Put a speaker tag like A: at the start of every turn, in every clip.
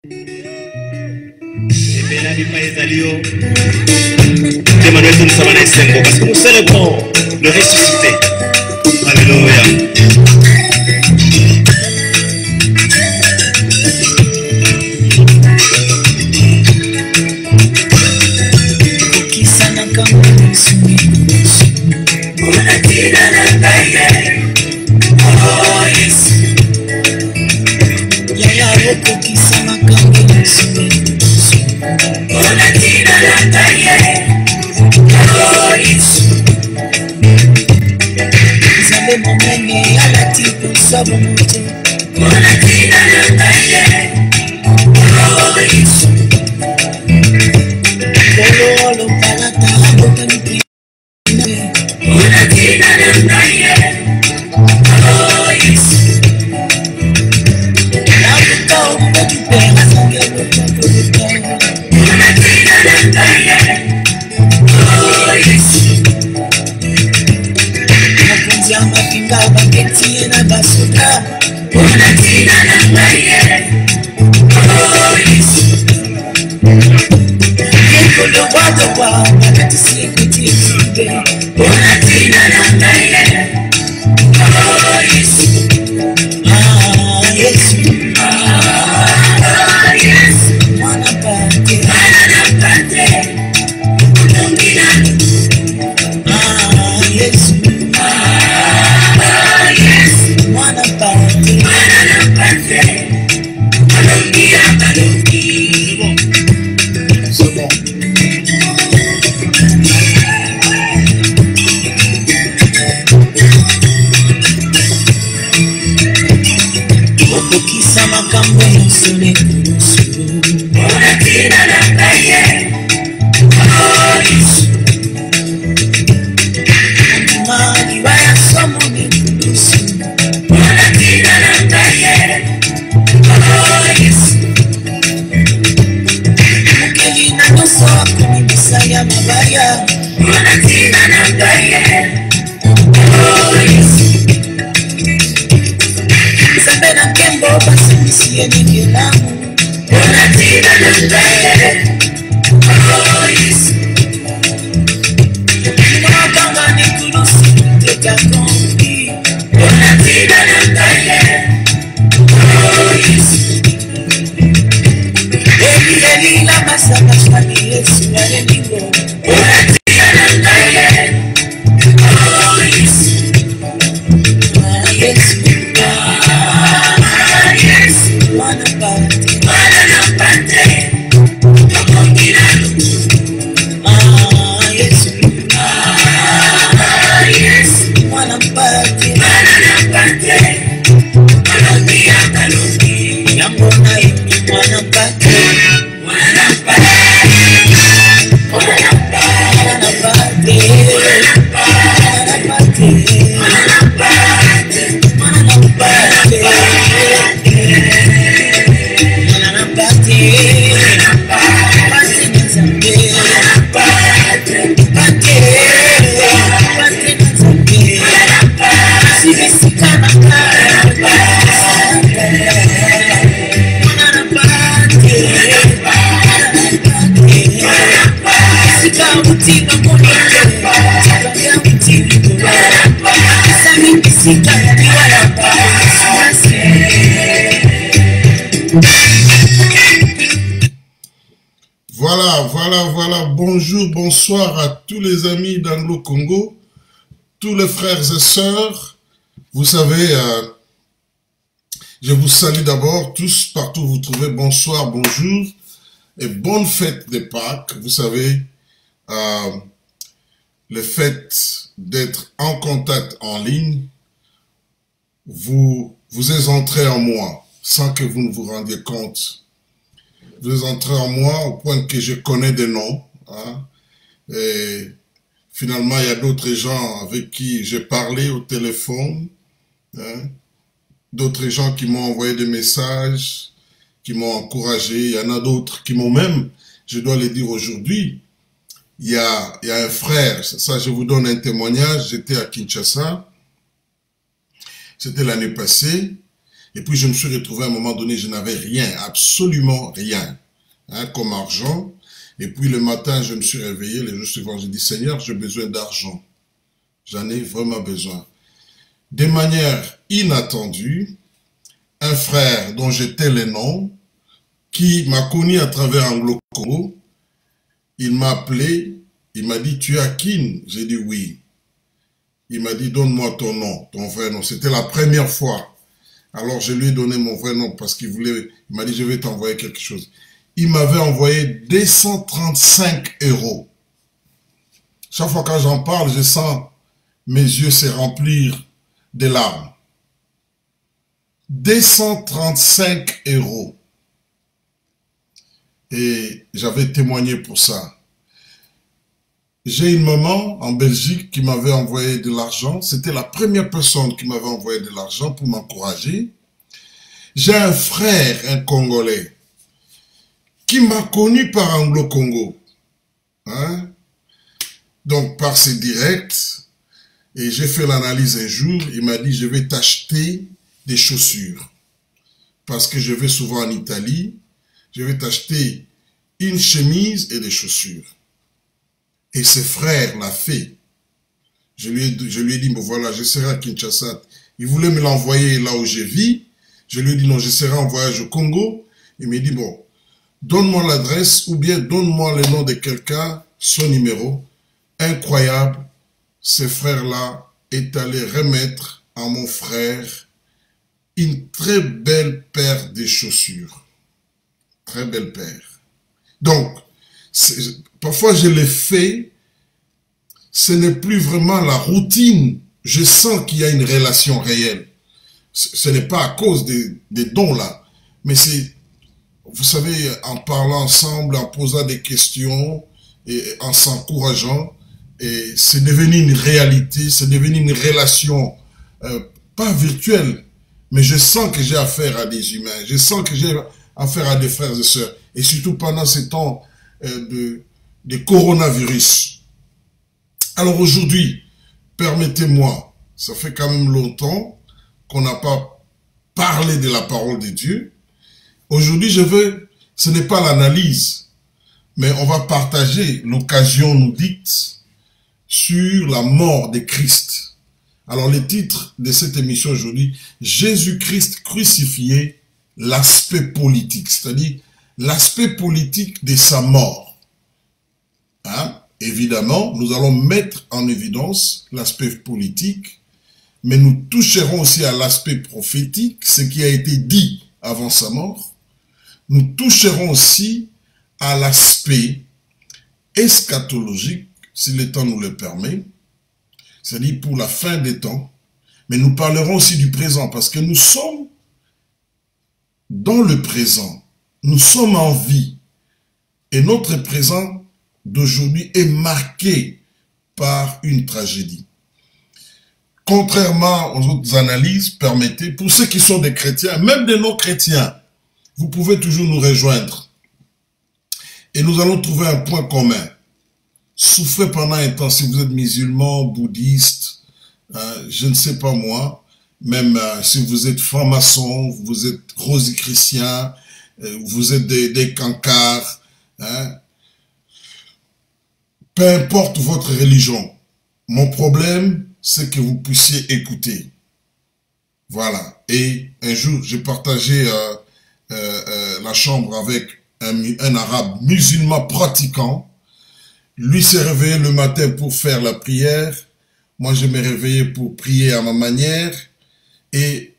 A: Emmanuel Nsabana Esengo, parce que nous célébrons le ressuscité. Alléluia.
B: Voilà, bonjour, bonsoir à tous les amis d'Anglo-Congo, tous les frères et sœurs. Vous savez, je vous salue d'abord tous, partout où vous trouvez, bonsoir, bonjour, et bonne fête de Pâques. Vous savez, le fait d'être en contact en ligne, vous êtes entré en moi, sans que vous ne vous rendiez compte. Vous entrez en moi au point que je connais des noms. Hein, et finalement, il y a d'autres gens avec qui j'ai parlé au téléphone. Hein, d'autres gens qui m'ont envoyé des messages, qui m'ont encouragé. Il y en a d'autres qui m'ont même, je dois le dire aujourd'hui, il y a un frère, ça je vous donne un témoignage, j'étais à Kinshasa, c'était l'année passée, Et puis je me suis retrouvé à un moment donné, je n'avais rien, absolument rien, hein, comme argent. Et puis le matin, je me suis réveillé, les jours suivants, j'ai dit, Seigneur, j'ai besoin d'argent. J'en ai vraiment besoin. De manière inattendue, un frère dont j'étais le nom, qui m'a connu à travers Anglo-Congo, il m'a appelé, il m'a dit, tu es Akin? J'ai dit oui. Il m'a dit, donne-moi ton nom, ton vrai nom. C'était la première fois. Alors je lui ai donné mon vrai nom parce qu'il m'a dit, je vais t'envoyer quelque chose. Il m'avait envoyé 235 €. Chaque fois que j'en parle, je sens mes yeux se remplir de larmes. 235 €. Et j'avais témoigné pour ça. J'ai une maman en Belgique qui m'avait envoyé de l'argent. C'était la première personne qui m'avait envoyé de l'argent pour m'encourager. J'ai un frère, un Congolais, qui m'a connu par Anglo-Congo. Hein? Donc, par ses directs, et j'ai fait l'analyse un jour, il m'a dit, je vais t'acheter des chaussures. Parce que je vais souvent en Italie, je vais t'acheter une chemise et des chaussures. Et ce frère l'a fait. Je lui ai dit, bon voilà, je serai à Kinshasa. Il voulait me l'envoyer là où je vis. Je lui ai dit, non, je serai en voyage au Congo. Il m'a dit, bon, donne-moi l'adresse ou bien donne-moi le nom de quelqu'un, son numéro. Incroyable, ce frère-là est allé remettre à mon frère une très belle paire de chaussures. Très belle paire. Donc, parfois je l'ai fait, ce n'est plus vraiment la routine. Je sens qu'il y a une relation réelle. Ce n'est pas à cause des dons là, mais c'est, vous savez, en parlant ensemble, en posant des questions, et en s'encourageant, et c'est devenu une réalité, c'est devenu une relation, pas virtuelle, mais je sens que j'ai affaire à des humains, je sens que j'ai affaire à des frères et sœurs, et surtout pendant ces temps de coronavirus. Alors aujourd'hui, permettez-moi, ça fait quand même longtemps qu'on n'a pas parlé de la parole de Dieu. Aujourd'hui, ce n'est pas l'analyse, mais on va partager l'occasion nous dite sur la mort de Christ. Alors le titre de cette émission aujourd'hui, Jésus-Christ crucifié, l'aspect politique, c'est-à-dire l'aspect politique de sa mort. Hein? Évidemment, nous allons mettre en évidence l'aspect politique, mais nous toucherons aussi à l'aspect prophétique, ce qui a été dit avant sa mort. Nous toucherons aussi à l'aspect eschatologique, si le temps nous le permet, c'est-à-dire pour la fin des temps, mais nous parlerons aussi du présent, parce que nous sommes dans le présent, nous sommes en vie, et notre présent d'aujourd'hui est marqué par une tragédie. Contrairement aux autres analyses, permettez, pour ceux qui sont des chrétiens, même des non-chrétiens, vous pouvez toujours nous rejoindre. Et nous allons trouver un point commun. Souffrez pendant un temps, si vous êtes musulman, bouddhiste, je ne sais pas moi, même si vous êtes franc-maçon, vous êtes rosicrucien, vous êtes des cancars, hein, peu importe votre religion. Mon problème, c'est que vous puissiez écouter. Voilà. Et un jour, j'ai partagé la chambre avec un arabe musulman pratiquant. Lui s'est réveillé le matin pour faire la prière. Moi, je me réveillais pour prier à ma manière. Et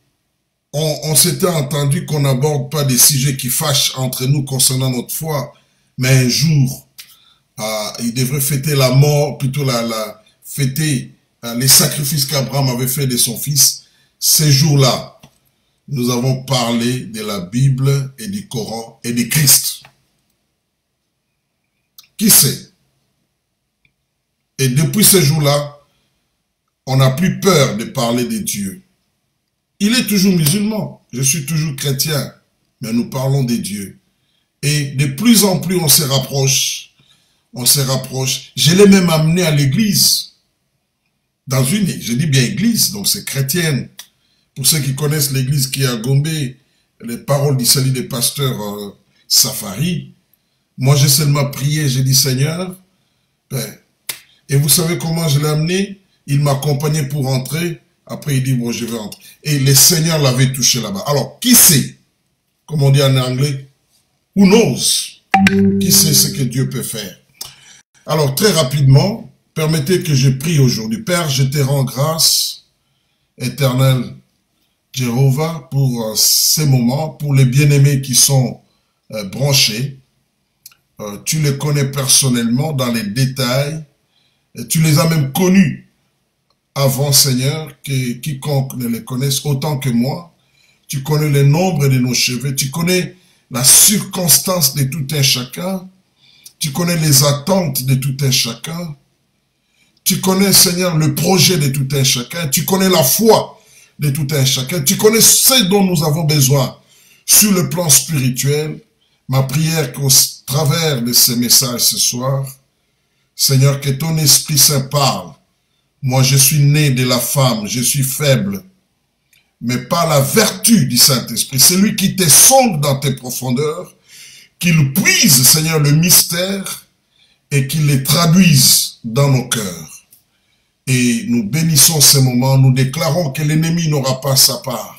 B: on s'était entendu qu'on n'aborde pas des sujets qui fâchent entre nous concernant notre foi. Mais un jour, il devrait fêter la mort, plutôt fêter les sacrifices qu'Abraham avait fait de son fils. Ces jours-là, nous avons parlé de la Bible et du Coran et de Christ. Qui sait? Et depuis ce jour-là, on n'a plus peur de parler de Dieu. Il est toujours musulman, je suis toujours chrétien, mais nous parlons de Dieu. Et de plus en plus on se rapproche, Je l'ai même amené à l'église, je dis bien église, donc c'est chrétienne. Pour ceux qui connaissent l'église qui est à Gombe, les paroles d'Issali des pasteurs Safari, moi j'ai seulement prié, j'ai dit Seigneur, ben, et vous savez comment je l'ai amené? Il m'accompagnait pour entrer, après il dit bon je vais entrer. Et le Seigneur l'avait touché là-bas. Alors qui sait, comme on dit en anglais, who knows? Qui sait ce que Dieu peut faire? Alors très rapidement, permettez que je prie aujourd'hui. Père, je te rends grâce, éternel Jéhovah, pour ces moments, pour les bien-aimés qui sont branchés. Tu les connais personnellement dans les détails. Et tu les as même connus avant, Seigneur, que quiconque ne les connaisse autant que moi. Tu connais le nombre de nos cheveux. Tu connais la circonstance de tout un chacun. Tu connais les attentes de tout un chacun. Tu connais, Seigneur, le projet de tout un chacun. Tu connais la foi de tout un chacun. Tu connais ce dont nous avons besoin sur le plan spirituel. Ma prière qu'au travers de ces messages ce soir, Seigneur, que ton Esprit Saint parle. Moi, je suis né de la femme, je suis faible, mais par la vertu du Saint-Esprit. C'est lui qui te sonde dans tes profondeurs, qu'il puise, Seigneur, le mystère et qu'il les traduise dans nos cœurs. Et nous bénissons ces moments, nous déclarons que l'ennemi n'aura pas sa part.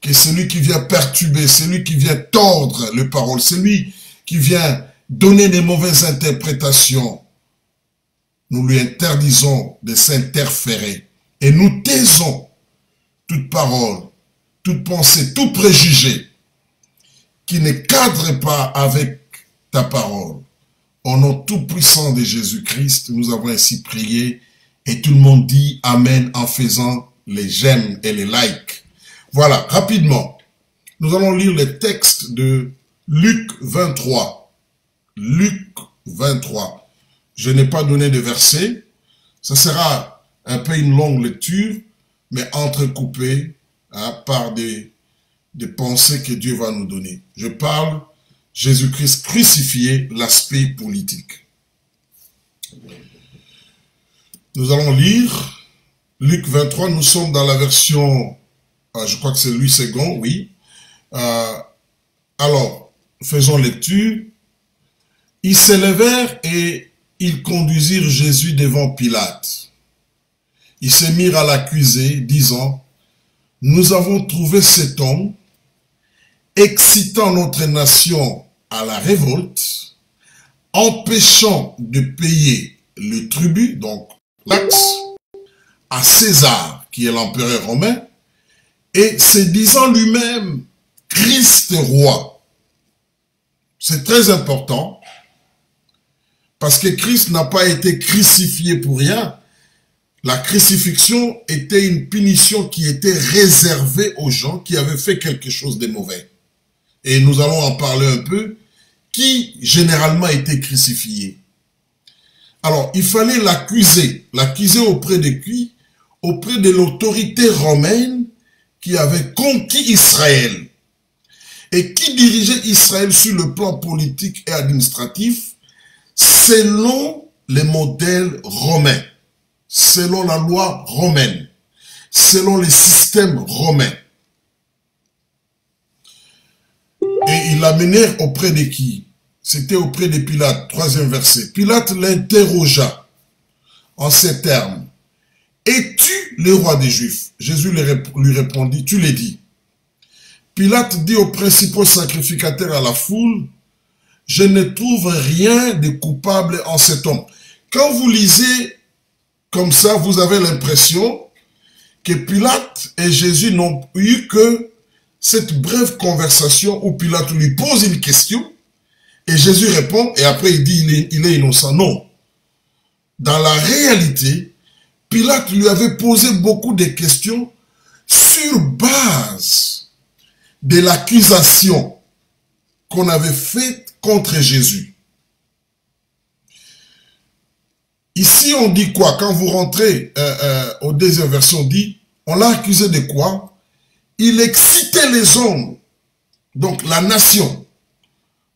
B: Que celui qui vient perturber, celui qui vient tordre les paroles, celui qui vient donner des mauvaises interprétations, nous lui interdisons de s'interférer. Et nous taisons toute parole, toute pensée, tout préjugé qui ne cadre pas avec ta parole. Au nom tout-puissant de Jésus-Christ, nous avons ainsi prié et tout le monde dit Amen en faisant les j'aime et les likes. Voilà, rapidement, nous allons lire le texte de Luc 23. Luc 23. Je n'ai pas donné de verset. Ça sera un peu une longue lecture, mais entrecoupée par des pensées que Dieu va nous donner. Je parle Jésus-Christ crucifié, l'aspect politique. Nous allons lire Luc 23. Nous sommes dans la version, je crois que c'est Louis II, oui. Alors, faisons lecture. Ils s'élevèrent et ils conduisirent Jésus devant Pilate. Ils se mirent à l'accuser, disant, « Nous avons trouvé cet homme, excitant notre nation à la révolte, empêchant de payer le tribut, donc taxe, à César, qui est l'empereur romain, et se disant lui-même, Christ roi. » C'est très important, parce que Christ n'a pas été crucifié pour rien. La crucifixion était une punition qui était réservée aux gens qui avaient fait quelque chose de mauvais. Et nous allons en parler un peu. Qui généralement était crucifié? Alors, il fallait l'accuser. L'accuser auprès de qui? Auprès de l'autorité romaine qui avait conquis Israël. Et qui dirigeait Israël sur le plan politique et administratif selon les modèles romains, selon la loi romaine, selon les systèmes romains. Et ils l'amenèrent auprès de qui? C'était auprès de Pilate, 3e verset. Pilate l'interrogea en ces termes. « Es-tu le roi des Juifs ?» Jésus lui répondit, « Tu l'as dit. » Pilate dit aux principaux sacrificateurs à la foule, « Je ne trouve rien de coupable en cet homme. » Quand vous lisez comme ça, vous avez l'impression que Pilate et Jésus n'ont eu que cette brève conversation où Pilate lui pose une question et Jésus répond et après il dit il est innocent. Non. Dans la réalité, Pilate lui avait posé beaucoup de questions sur base de l'accusation qu'on avait faite contre Jésus. Ici, on dit quoi? Quand vous rentrez au deuxième verset, on dit, on l'a accusé de quoi? Il excitait les hommes, donc la nation,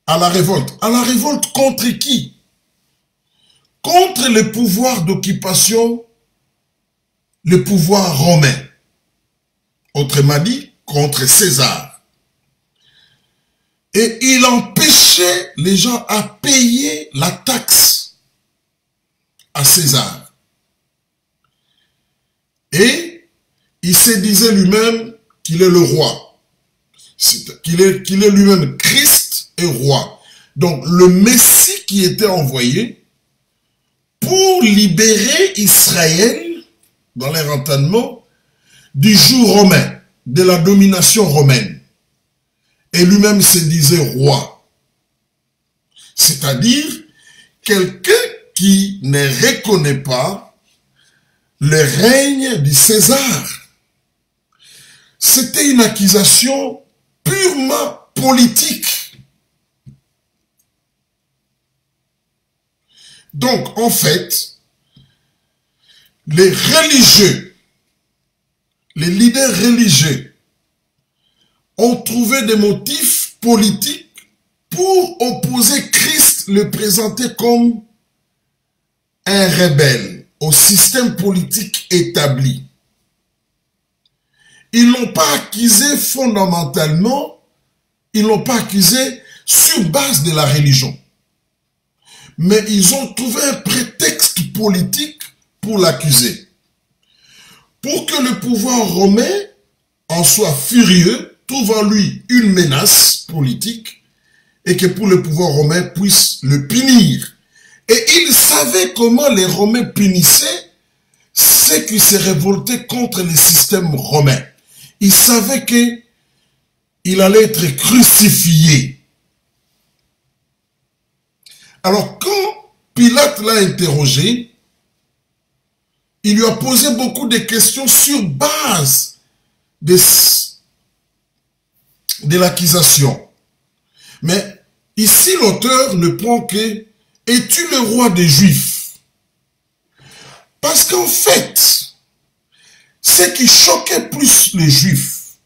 B: à la révolte. À la révolte contre qui? Contre le pouvoir d'occupation, le pouvoir romain. autrement dit, contre César. Et il empêchait les gens à payer la taxe à César. Et il se disait lui-même qu'il est le roi, qu'il est lui-même Christ et roi. Donc le Messie qui était envoyé pour libérer Israël dans leur entendement du joug romain, de la domination romaine. Et lui-même se disait roi. C'est-à-dire quelqu'un qui ne reconnaît pas le règne du César. C'était une accusation purement politique. Donc, en fait, les religieux, les leaders religieux ont trouvé des motifs politiques pour opposer Christ, le présenter comme un rebelle au système politique établi. Ils n'ont pas accusé fondamentalement, ils n'ont pas accusé sur base de la religion. Mais ils ont trouvé un prétexte politique pour l'accuser. Pour que le pouvoir romain en soit furieux, trouve en lui une menace politique et que pour le pouvoir romain puisse le punir. Et il savait comment les Romains punissaient ceux qui se révoltaient contre le système romain. Il savait qu'il allait être crucifié. Alors quand Pilate l'a interrogé, il lui a posé beaucoup de questions sur base de l'accusation. Mais ici, l'auteur ne prend que « Es-tu le roi des Juifs ?» Parce qu'en fait, ce qui choquait plus les Juifs,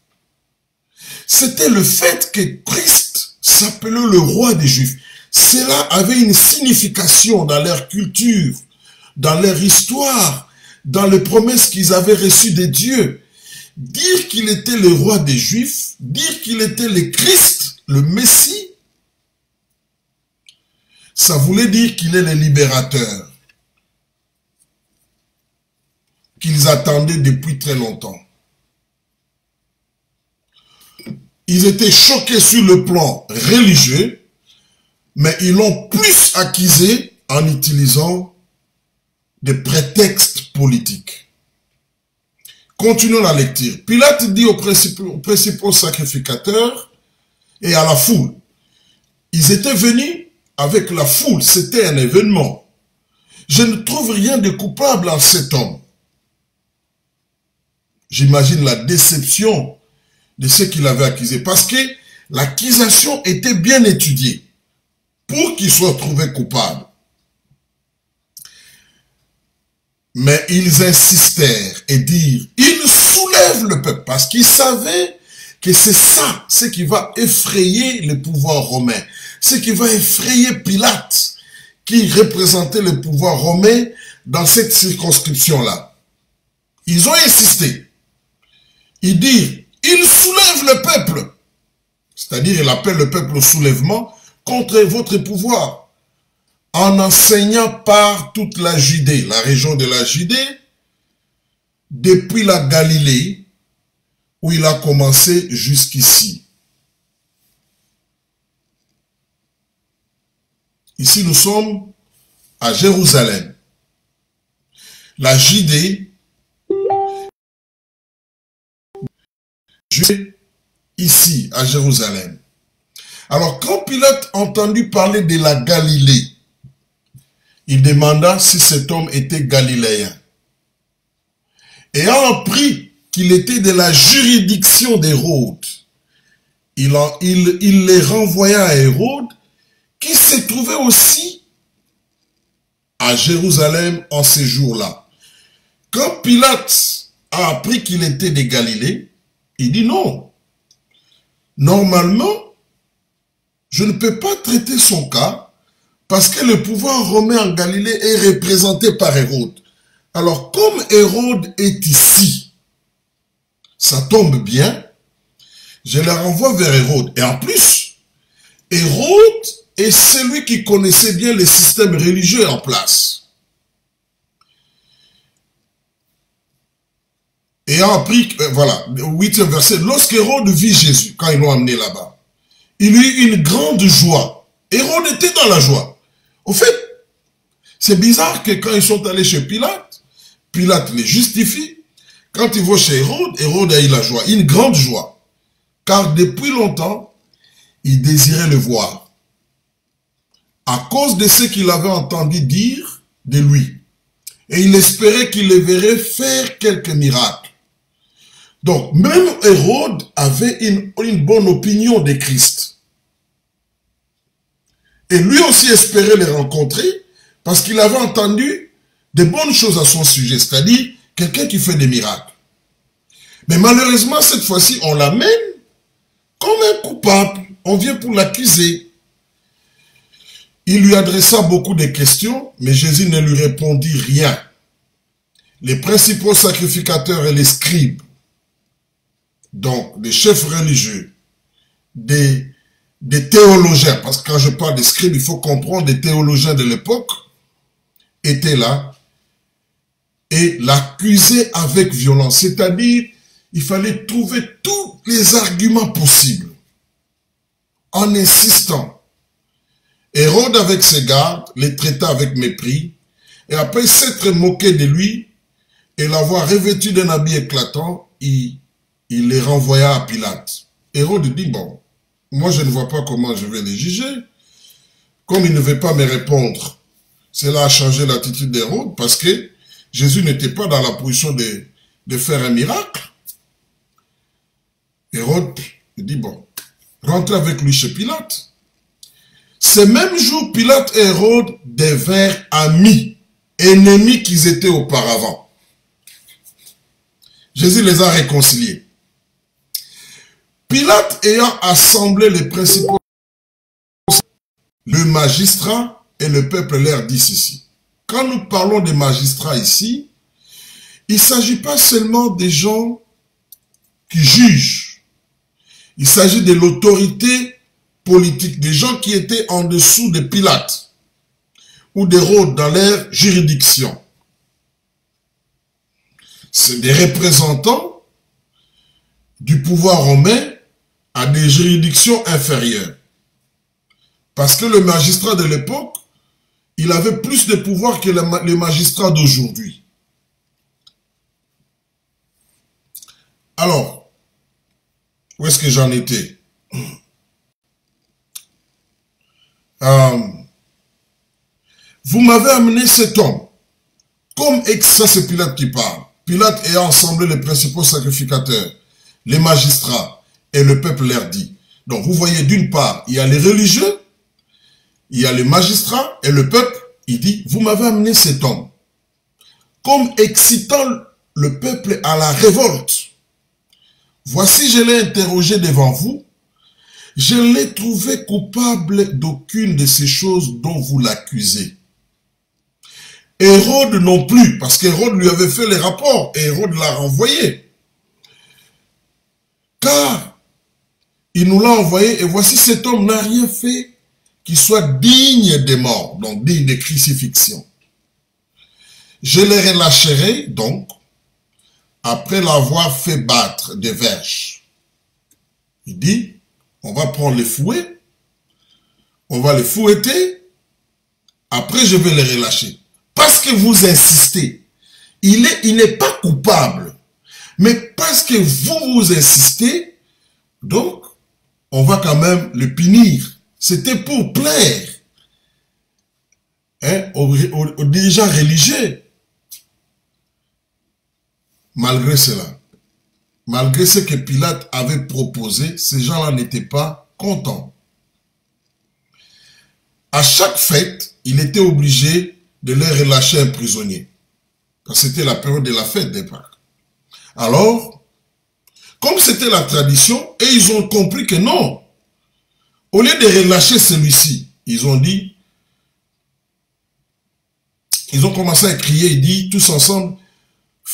B: c'était le fait que Christ s'appelait le roi des Juifs. Cela avait une signification dans leur culture, dans leur histoire, dans les promesses qu'ils avaient reçues de Dieu. Dire qu'il était le roi des Juifs, dire qu'il était le Christ, le Messie, ça voulait dire qu'il est le libérateur, qu'ils attendaient depuis très longtemps. Ils étaient choqués sur le plan religieux, mais ils l'ont plus accusé en utilisant des prétextes politiques. Continuons la lecture. Pilate dit aux principaux sacrificateurs et à la foule. Ils étaient venus avec la foule, c'était un événement. Je ne trouve rien de coupable en cet homme. J'imagine la déception de ceux qui l'avaient accusé, parce que l'accusation était bien étudiée pour qu'il soit trouvé coupable. Mais ils insistèrent et dirent, il soulève le peuple, parce qu'ils savaient que c'est ça, ce qui va effrayer le pouvoir romain, ce qui va effrayer Pilate, qui représentait le pouvoir romain dans cette circonscription-là. Ils ont insisté. Ils dirent, il soulève le peuple, c'est-à-dire il appelle le peuple au soulèvement contre votre pouvoir, en enseignant par toute la Judée, la région de la Judée, depuis la Galilée, où il a commencé jusqu'ici. Ici, nous sommes à Jérusalem. La Judée, ici, à Jérusalem. Alors, quand Pilate entendu parler de la Galilée, il demanda si cet homme était galiléen. Ayant appris qu'il était de la juridiction d'Hérode, il les renvoya à Hérode, qui se trouvait aussi à Jérusalem en ces jours-là. Quand Pilate a appris qu'il était de Galilée, il dit non. Normalement, je ne peux pas traiter son cas parce que le pouvoir romain en Galilée est représenté par Hérode. Alors, comme Hérode est ici, ça tombe bien, je les renvoie vers Hérode. Et en plus, Hérode est celui qui connaissait bien les systèmes religieux en place. Ayant appris, voilà, le 8e verset, lorsqu'Hérode vit Jésus, quand ils l'ont amené là-bas, il eut une grande joie. Hérode était dans la joie. Au fait, c'est bizarre que quand ils sont allés chez Pilate, Pilate les justifie. Quand ils vont chez Hérode, Hérode a eu la joie, une grande joie. Car depuis longtemps, il désirait le voir. À cause de ce qu'il avait entendu dire de lui. Et il espérait qu'il le verrait faire quelques miracles. Donc, même Hérode avait une bonne opinion de Christ. Et lui aussi espérait les rencontrer parce qu'il avait entendu de bonnes choses à son sujet, c'est-à-dire quelqu'un qui fait des miracles. Mais malheureusement, cette fois-ci, on l'amène comme un coupable. On vient pour l'accuser. Il lui adressa beaucoup de questions, mais Jésus ne lui répondit rien. Les principaux sacrificateurs et les scribes, donc des chefs religieux, des théologiens, parce que quand je parle des scribes, il faut comprendre des théologiens de l'époque, étaient là et l'accusaient avec violence. C'est-à-dire, il fallait trouver tous les arguments possibles en insistant. Hérode, avec ses gardes, les traita avec mépris, et après s'être moqué de lui et l'avoir revêtu d'un habit éclatant, il les renvoya à Pilate. Hérode dit, bon, moi je ne vois pas comment je vais les juger. Comme il ne veut pas me répondre, cela a changé l'attitude d'Hérode parce que Jésus n'était pas dans la position de faire un miracle. Hérode dit, bon, rentrez avec lui chez Pilate. Ce même jour, Pilate et Hérode devinrent amis, ennemis qu'ils étaient auparavant. Jésus les a réconciliés. Pilate ayant assemblé les principaux, le magistrat et le peuple leur dit ceci. Quand nous parlons des magistrats ici, il ne s'agit pas seulement des gens qui jugent. Il s'agit de l'autorité politique, des gens qui étaient en dessous de Pilate ou d'Hérode dans leur juridiction. C'est des représentants du pouvoir romain à des juridictions inférieures. Parce que le magistrat de l'époque, il avait plus de pouvoir que les magistrats d'aujourd'hui. Alors, où est-ce que j'en étais? Vous m'avez amené cet homme. Comme ça, c'est Pilate qui parle. Pilate ayant assemblé les principaux sacrificateurs, les magistrats et le peuple leur dit. Donc vous voyez, d'une part, il y a les religieux, il y a les magistrats et le peuple. Il dit, vous m'avez amené cet homme. Comme excitant le peuple à la révolte. Voici, je l'ai interrogé devant vous. Je l'ai trouvé coupable d'aucune de ces choses dont vous l'accusez. Hérode non plus, parce qu'Hérode lui avait fait les rapports et Hérode l'a renvoyé. Car il nous l'a envoyé et voici cet homme n'a rien fait qui soit digne des morts, donc digne de crucifixion. Je les relâcherai donc après l'avoir fait battre des verges. Il dit, on va prendre les fouets, on va les fouetter, après je vais les relâcher. Parce que vous insistez, il n'est pas coupable, mais parce que vous insistez, donc on va quand même le punir. C'était pour plaire aux dirigeants religieux. Malgré cela, malgré ce que Pilate avait proposé, ces gens-là n'étaient pas contents. À chaque fête, il était obligé de leur relâcher un prisonnier. Parce que c'était la période de la fête des Pâques. Alors, comme c'était la tradition, et ils ont compris que non, au lieu de relâcher celui-ci, ils ont dit, ils ont commencé à crier, ils disent tous ensemble,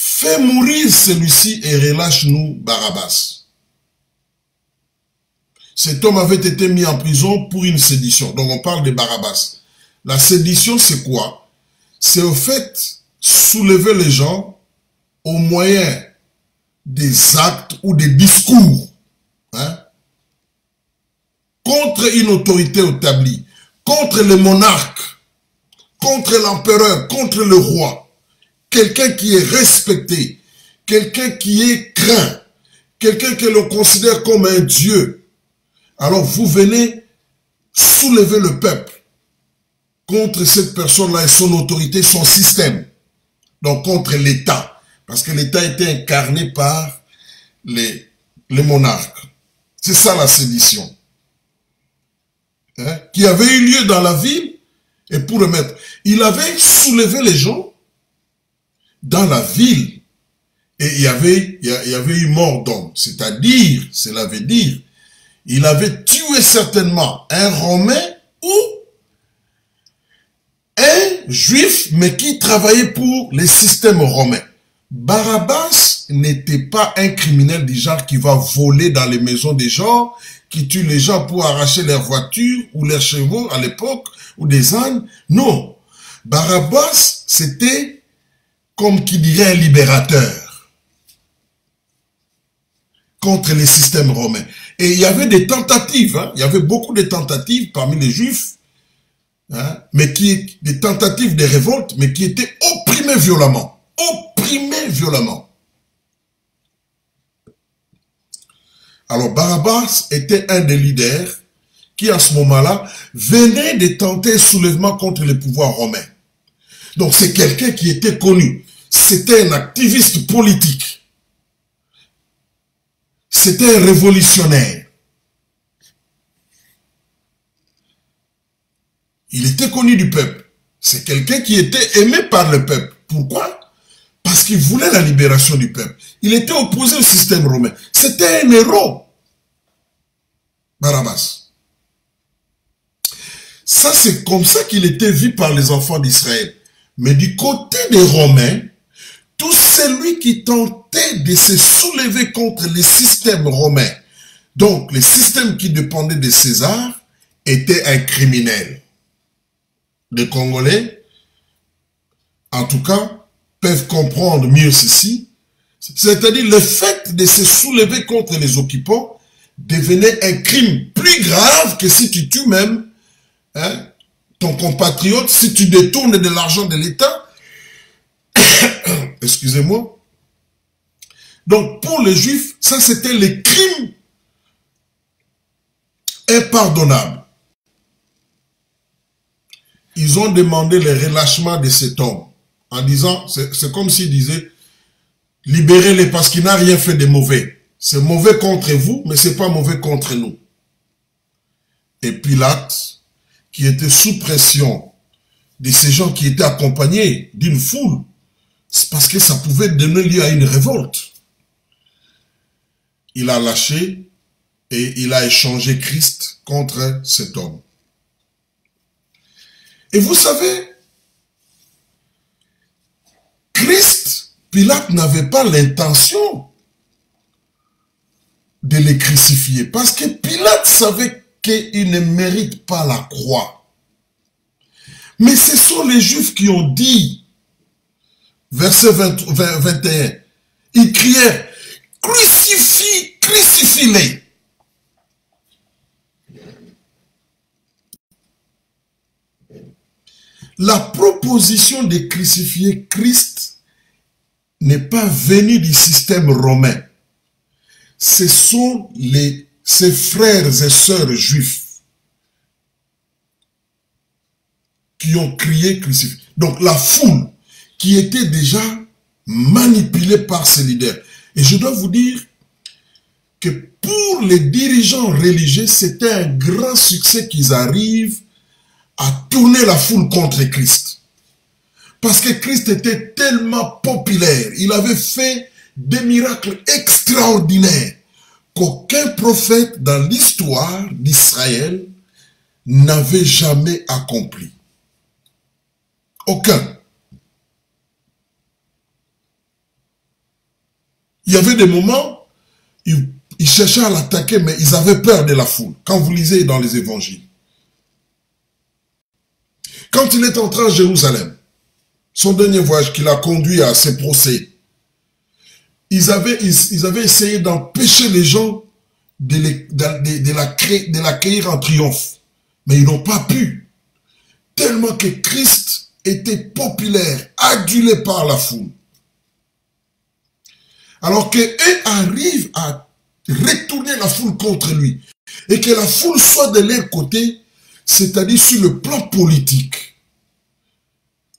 B: fais mourir celui-ci et relâche-nous Barabbas. Cet homme avait été mis en prison pour une sédition. Donc on parle de Barabbas. La sédition, c'est quoi? C'est au fait soulever les gens au moyen des actes ou des discours, hein, contre une autorité établie, contre le monarque, contre l'empereur, contre le roi. Quelqu'un qui est respecté, quelqu'un qui est craint, quelqu'un que l'on considère comme un dieu. Alors vous venez soulever le peuple contre cette personne-là et son autorité, son système. Donc contre l'État. Parce que l'État était incarné par les monarques. C'est ça la sédition. Hein? Qui avait eu lieu dans la ville. Et pour le mettre, il avait soulevé les gens dans la ville. Et il y avait eu mort d'homme. C'est-à-dire, cela veut dire, il avait tué certainement un Romain ou un Juif, mais qui travaillait pour les systèmes romains. Barabbas n'était pas un criminel du genre qui va voler dans les maisons des gens, qui tue les gens pour arracher leurs voitures ou leurs chevaux à l'époque, ou des ânes. Non. Barabbas, c'était comme qui dirait un libérateur contre les systèmes romains. Et il y avait des tentatives, hein, il y avait beaucoup de tentatives parmi les Juifs, hein, mais des tentatives de révolte, mais qui étaient opprimés violemment. Opprimés violemment. Alors Barabbas était un des leaders qui, à ce moment-là, venait de tenter un soulèvement contre le pouvoir romain. Donc c'est quelqu'un qui était connu. C'était un activiste politique. C'était un révolutionnaire. Il était connu du peuple. C'est quelqu'un qui était aimé par le peuple. Pourquoi? Parce qu'il voulait la libération du peuple. Il était opposé au système romain. C'était un héros. Barabbas. Ça, c'est comme ça qu'il était vu par les enfants d'Israël. Mais du côté des Romains, tout celui qui tentait de se soulever contre les systèmes romains, donc les systèmes qui dépendaient de César, était un criminel. Les Congolais, en tout cas, peuvent comprendre mieux ceci. C'est-à-dire le fait de se soulever contre les occupants devenait un crime plus grave que si tu tues même, hein, ton compatriote, si tu détournes de l'argent de l'État. Excusez-moi. Donc pour les Juifs, ça c'était les crimes impardonnables. Ils ont demandé le relâchement de cet homme en disant, c'est comme s'ils disaient, libérez-les parce qu'il n'a rien fait de mauvais. C'est mauvais contre vous, mais c'est pas mauvais contre nous. Et Pilate, qui était sous pression de ces gens qui étaient accompagnés d'une foule, c'est parce que ça pouvait donner lieu à une révolte. Il a lâché et il a échangé Christ contre cet homme. Et vous savez, Christ, Pilate n'avait pas l'intention de les crucifier. Parce que Pilate savait qu'il ne mérite pas la croix. Mais ce sont les Juifs qui ont dit, verset 21, ils crièrent, crucifie, crucifie-les. La proposition de crucifier Christ n'est pas venue du système romain. Ce sont ses frères et sœurs juifs qui ont crié crucifix. Donc la foule qui était déjà manipulée par ses leaders. Et je dois vous dire que pour les dirigeants religieux, c'était un grand succès qu'ils arrivent à tourner la foule contre Christ. Parce que Christ était tellement populaire, il avait fait des miracles extraordinaires qu'aucun prophète dans l'histoire d'Israël n'avait jamais accompli. Aucun. Il y avait des moments, ils cherchaient à l'attaquer, mais ils avaient peur de la foule. Quand vous lisez dans les évangiles. Quand il est entré à Jérusalem, son dernier voyage qui l'a conduit à ses procès, ils avaient essayé d'empêcher les gens de l'accueillir en triomphe. Mais ils n'ont pas pu. Tellement que Christ était populaire, adulé par la foule. Alors qu'eux arrivent à retourner la foule contre lui. Et que la foule soit de leur côté, c'est-à-dire sur le plan politique.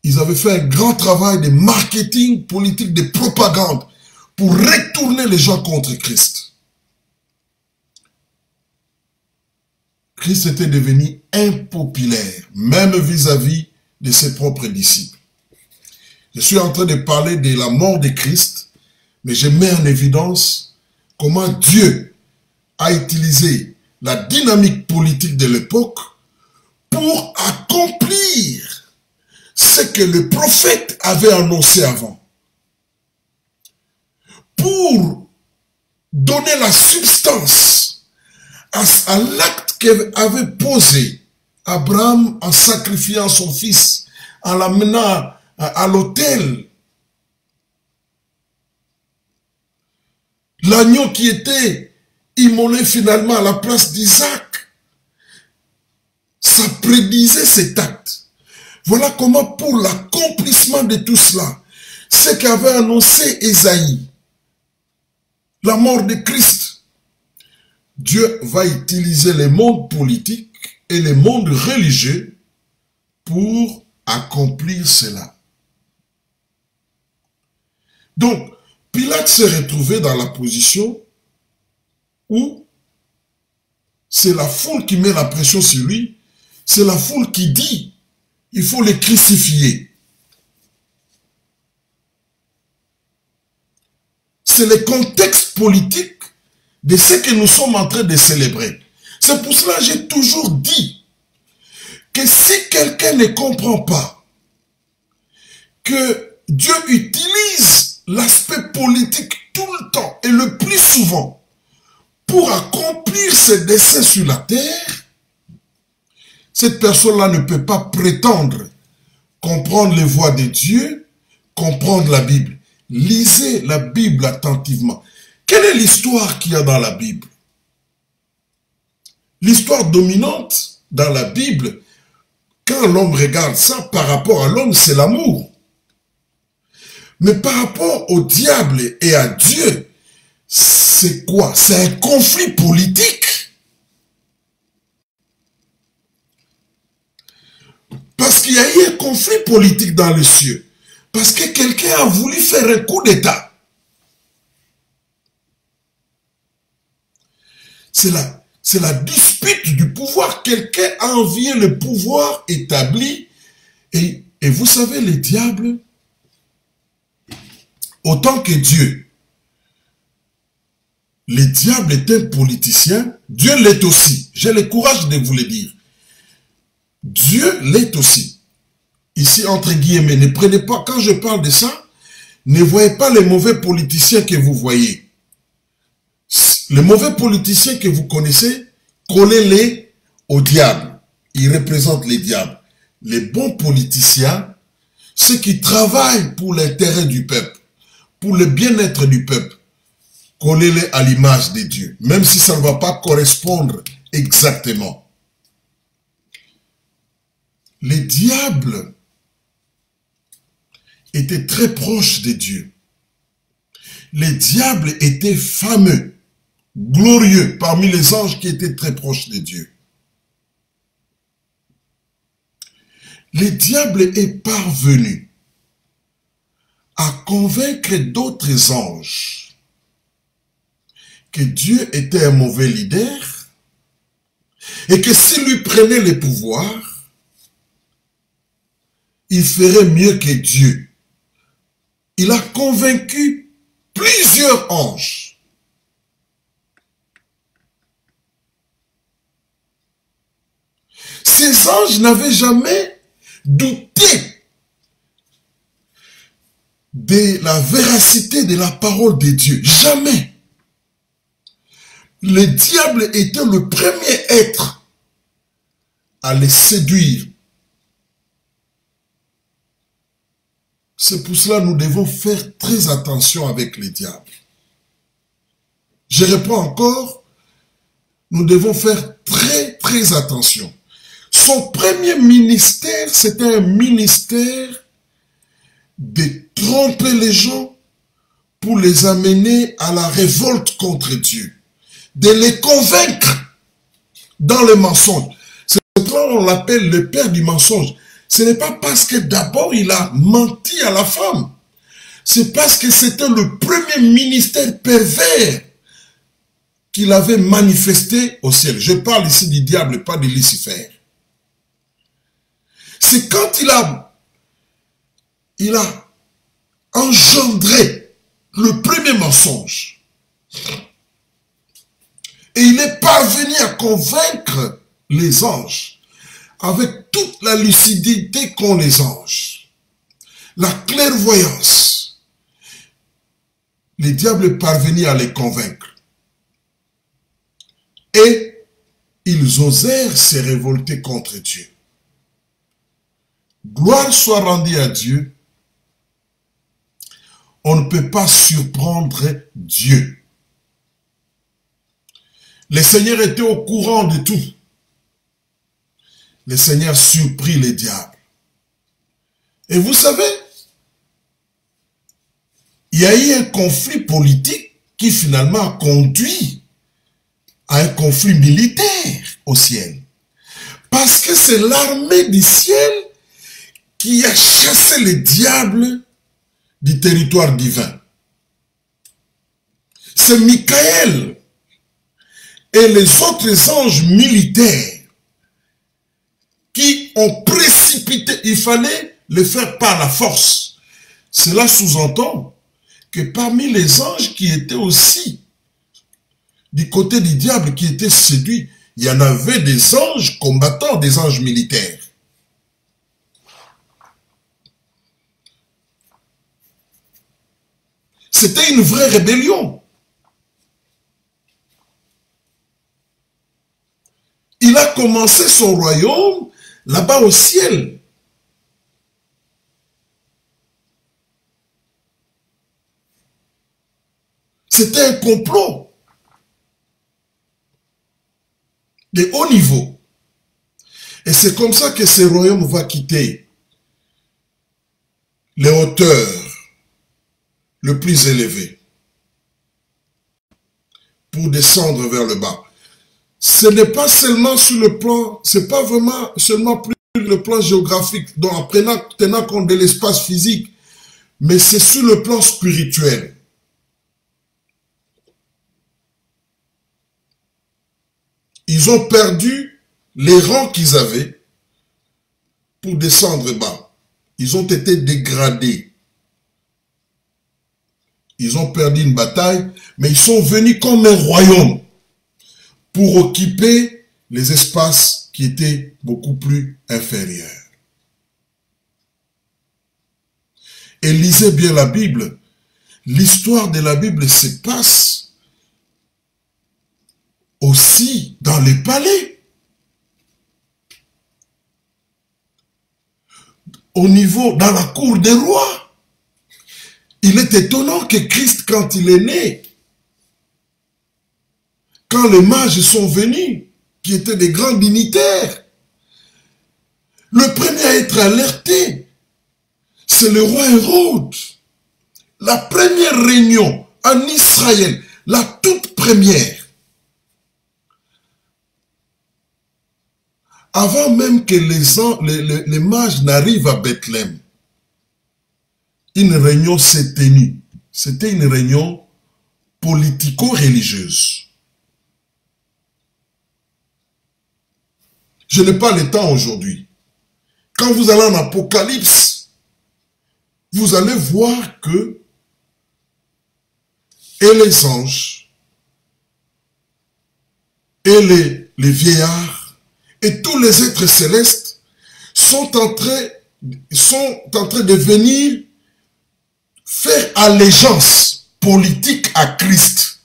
B: Ils avaient fait un grand travail de marketing politique, de propagande, pour retourner les gens contre Christ. Christ était devenu impopulaire, même vis-à-vis de ses propres disciples. Je suis en train de parler de la mort de Christ, mais je mets en évidence comment Dieu a utilisé la dynamique politique de l'époque pour accomplir ce que le prophète avait annoncé avant. Pour donner la substance à l'acte qu'avait posé Abraham en sacrifiant son fils, en l'amenant à l'autel. L'agneau qui était immolé finalement à la place d'Isaac. Ça prédisait cet acte. Voilà comment pour l'accomplissement de tout cela, ce qu'avait annoncé Ésaïe, la mort de Christ, Dieu va utiliser les mondes politiques et les mondes religieux pour accomplir cela. Donc, Pilate s'est retrouvé dans la position où c'est la foule qui met la pression sur lui, c'est la foule qui dit il faut les crucifier. C'est le contexte politique de ce que nous sommes en train de célébrer. C'est pour cela que j'ai toujours dit que si quelqu'un ne comprend pas que Dieu utilise l'aspect politique tout le temps et le plus souvent pour accomplir ses desseins sur la terre, cette personne-là ne peut pas prétendre comprendre les voies de Dieu, comprendre la Bible. Lisez la Bible attentivement. Quelle est l'histoire qu'il y a dans la Bible? L'histoire dominante dans la Bible, quand l'homme regarde ça par rapport à l'homme, c'est l'amour. Mais par rapport au diable et à Dieu, c'est quoi? C'est un conflit politique. Parce qu'il y a eu un conflit politique dans les cieux. Parce que quelqu'un a voulu faire un coup d'État. C'est la dispute du pouvoir. Quelqu'un a envié le pouvoir établi. Et vous savez, le diable, autant que Dieu, le diable est un politicien, Dieu l'est aussi. J'ai le courage de vous le dire. Dieu l'est aussi. Ici, entre guillemets, ne prenez pas, quand je parle de ça, ne voyez pas les mauvais politiciens que vous voyez. Les mauvais politiciens que vous connaissez, collez-les au diable. Ils représentent les diables. Les bons politiciens, ceux qui travaillent pour l'intérêt du peuple, pour le bien-être du peuple, collez-les à l'image de Dieu, même si ça ne va pas correspondre exactement. Les diables étaient très proches de Dieu. Les diables étaient fameux, glorieux, parmi les anges qui étaient très proches de Dieu. Le diable est parvenu à convaincre d'autres anges que Dieu était un mauvais leader et que s'il lui prenait le pouvoir, il ferait mieux que Dieu. Il a convaincu plusieurs anges. Ces anges n'avaient jamais douté de la véracité de la parole de Dieu. Jamais. Le diable était le premier être à les séduire. C'est pour cela que nous devons faire très attention avec les diables. Je reprends encore, nous devons faire très attention. Son premier ministère, c'était un ministère de tromper les gens pour les amener à la révolte contre Dieu, de les convaincre dans le mensonge. C'est pourquoi on l'appelle le père du mensonge. Ce n'est pas parce que d'abord il a menti à la femme, c'est parce que c'était le premier ministère pervers qu'il avait manifesté au ciel. Je parle ici du diable, pas de Lucifer. C'est quand il a engendré le premier mensonge. Et il est parvenu à convaincre les anges avec toute la lucidité qu'ont les anges, la clairvoyance. Le diable est parvenu à les convaincre. Et ils osèrent se révolter contre Dieu. Gloire soit rendue à Dieu. On ne peut pas surprendre Dieu. Le Seigneur était au courant de tout. Le Seigneur surprit les diables. Et vous savez, il y a eu un conflit politique qui finalement a conduit à un conflit militaire au ciel. Parce que c'est l'armée du ciel qui a chassé les diables du territoire divin. C'est Michael et les autres anges militaires qui ont précipité, il fallait le faire par la force. Cela sous-entend que parmi les anges qui étaient aussi du côté du diable, qui étaient séduits, il y en avait des anges combattants, des anges militaires. C'était une vraie rébellion. Il a commencé son royaume là-bas au ciel. C'était un complot de haut niveau. Et c'est comme ça que ce royaume va quitter les hauteurs le plus élevé pour descendre vers le bas. Ce n'est pas seulement sur le plan, c'est pas vraiment seulement plus le plan géographique, donc en tenant compte de l'espace physique, mais c'est sur le plan spirituel. Ils ont perdu les rangs qu'ils avaient pour descendre bas. Ils ont été dégradés. Ils ont perdu une bataille, mais ils sont venus comme un royaume pour occuper les espaces qui étaient beaucoup plus inférieurs. Et lisez bien la Bible. L'histoire de la Bible se passe aussi dans les palais. Au niveau, dans la cour des rois. Il est étonnant que Christ, quand il est né, quand les mages sont venus, qui étaient des grands dignitaires, le premier à être alerté, c'est le roi Hérode. La première réunion en Israël, la toute première, avant même que les mages n'arrivent à Bethléem, une réunion s'est tenue. C'était une réunion politico-religieuse. Je n'ai pas le temps aujourd'hui. Quand vous allez en Apocalypse, vous allez voir que et les anges, et les vieillards, et tous les êtres célestes sont en train de venir faire allégeance politique à Christ.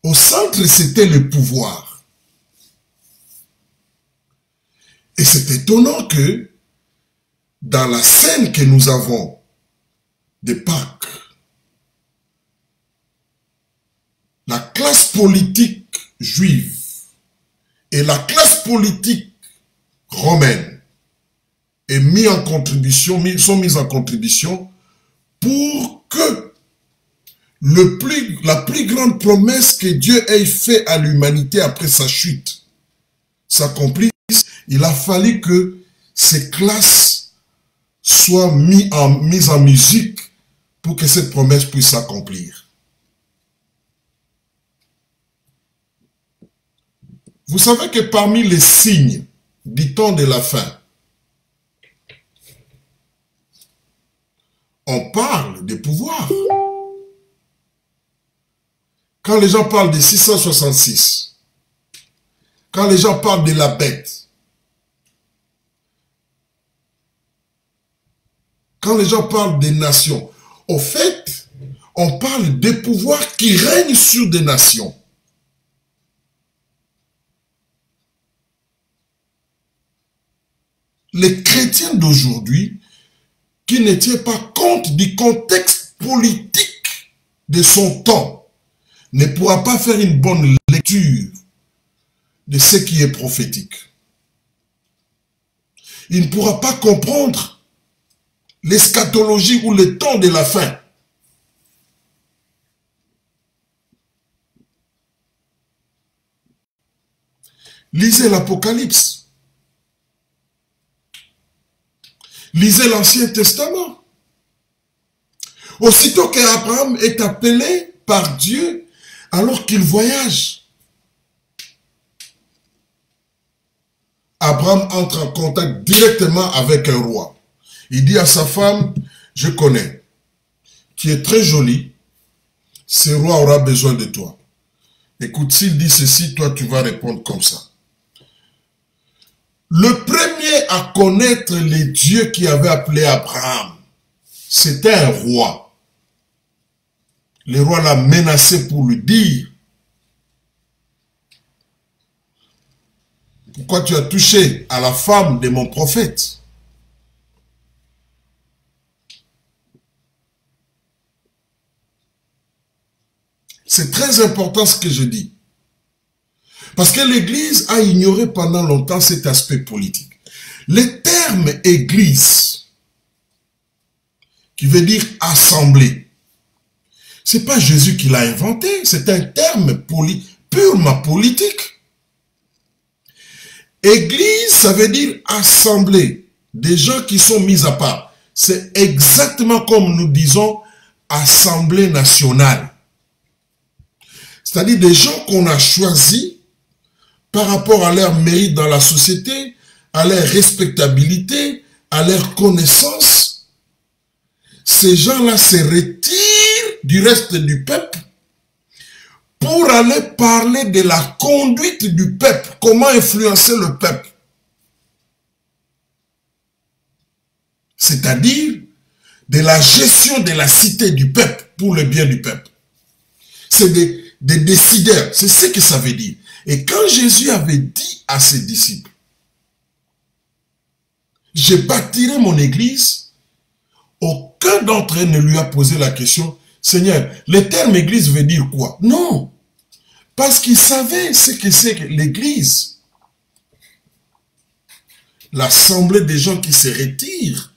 B: Au centre, c'était le pouvoir. Et c'est étonnant que dans la scène que nous avons de Pâques, la classe politique juive et la classe politique romaine sont mises en contribution pour que la plus grande promesse que Dieu ait faite à l'humanité après sa chute s'accomplisse. Il a fallu que ces classes soient mises en musique pour que cette promesse puisse s'accomplir. Vous savez que parmi les signes du temps de la fin, on parle de pouvoir. Quand les gens parlent de 666, quand les gens parlent de la bête, quand les gens parlent des nations, au fait, on parle des pouvoirs qui règnent sur des nations. Les chrétiens d'aujourd'hui, qui ne tiennent pas compte du contexte politique de son temps, ne pourra pas faire une bonne lecture de ce qui est prophétique. Il ne pourra pas comprendre l'eschatologie ou le temps de la fin. Lisez l'Apocalypse. Lisez l'Ancien Testament. Aussitôt qu'Abraham est appelé par Dieu, alors qu'il voyage, Abraham entre en contact directement avec un roi. Il dit à sa femme, je connais, tu es très jolie, ce roi aura besoin de toi. Écoute, s'il dit ceci, toi tu vas répondre comme ça. Le premier à connaître les dieux qui avaient appelé Abraham, c'était un roi. Le roi l'a menacé pour lui dire, pourquoi tu as touché à la femme de mon prophète? C'est très important ce que je dis. Parce que l'Église a ignoré pendant longtemps cet aspect politique. Le terme Église, qui veut dire assemblée, c'est pas Jésus qui l'a inventé, c'est un terme purement politique. Église, ça veut dire assemblée, des gens qui sont mis à part. C'est exactement comme nous disons assemblée nationale. C'est-à-dire des gens qu'on a choisis par rapport à leur mérite dans la société, à leur respectabilité, à leur connaissance. Ces gens-là se retirent du reste du peuple pour aller parler de la conduite du peuple, comment influencer le peuple. C'est-à-dire de la gestion de la cité du peuple pour le bien du peuple. C'est des décideurs, c'est ce que ça veut dire. Et quand Jésus avait dit à ses disciples, je bâtirai mon église, aucun d'entre eux ne lui a posé la question, Seigneur, le terme église veut dire quoi? Non, parce qu'il savait ce que c'est que l'église. L'assemblée des gens qui se retirent.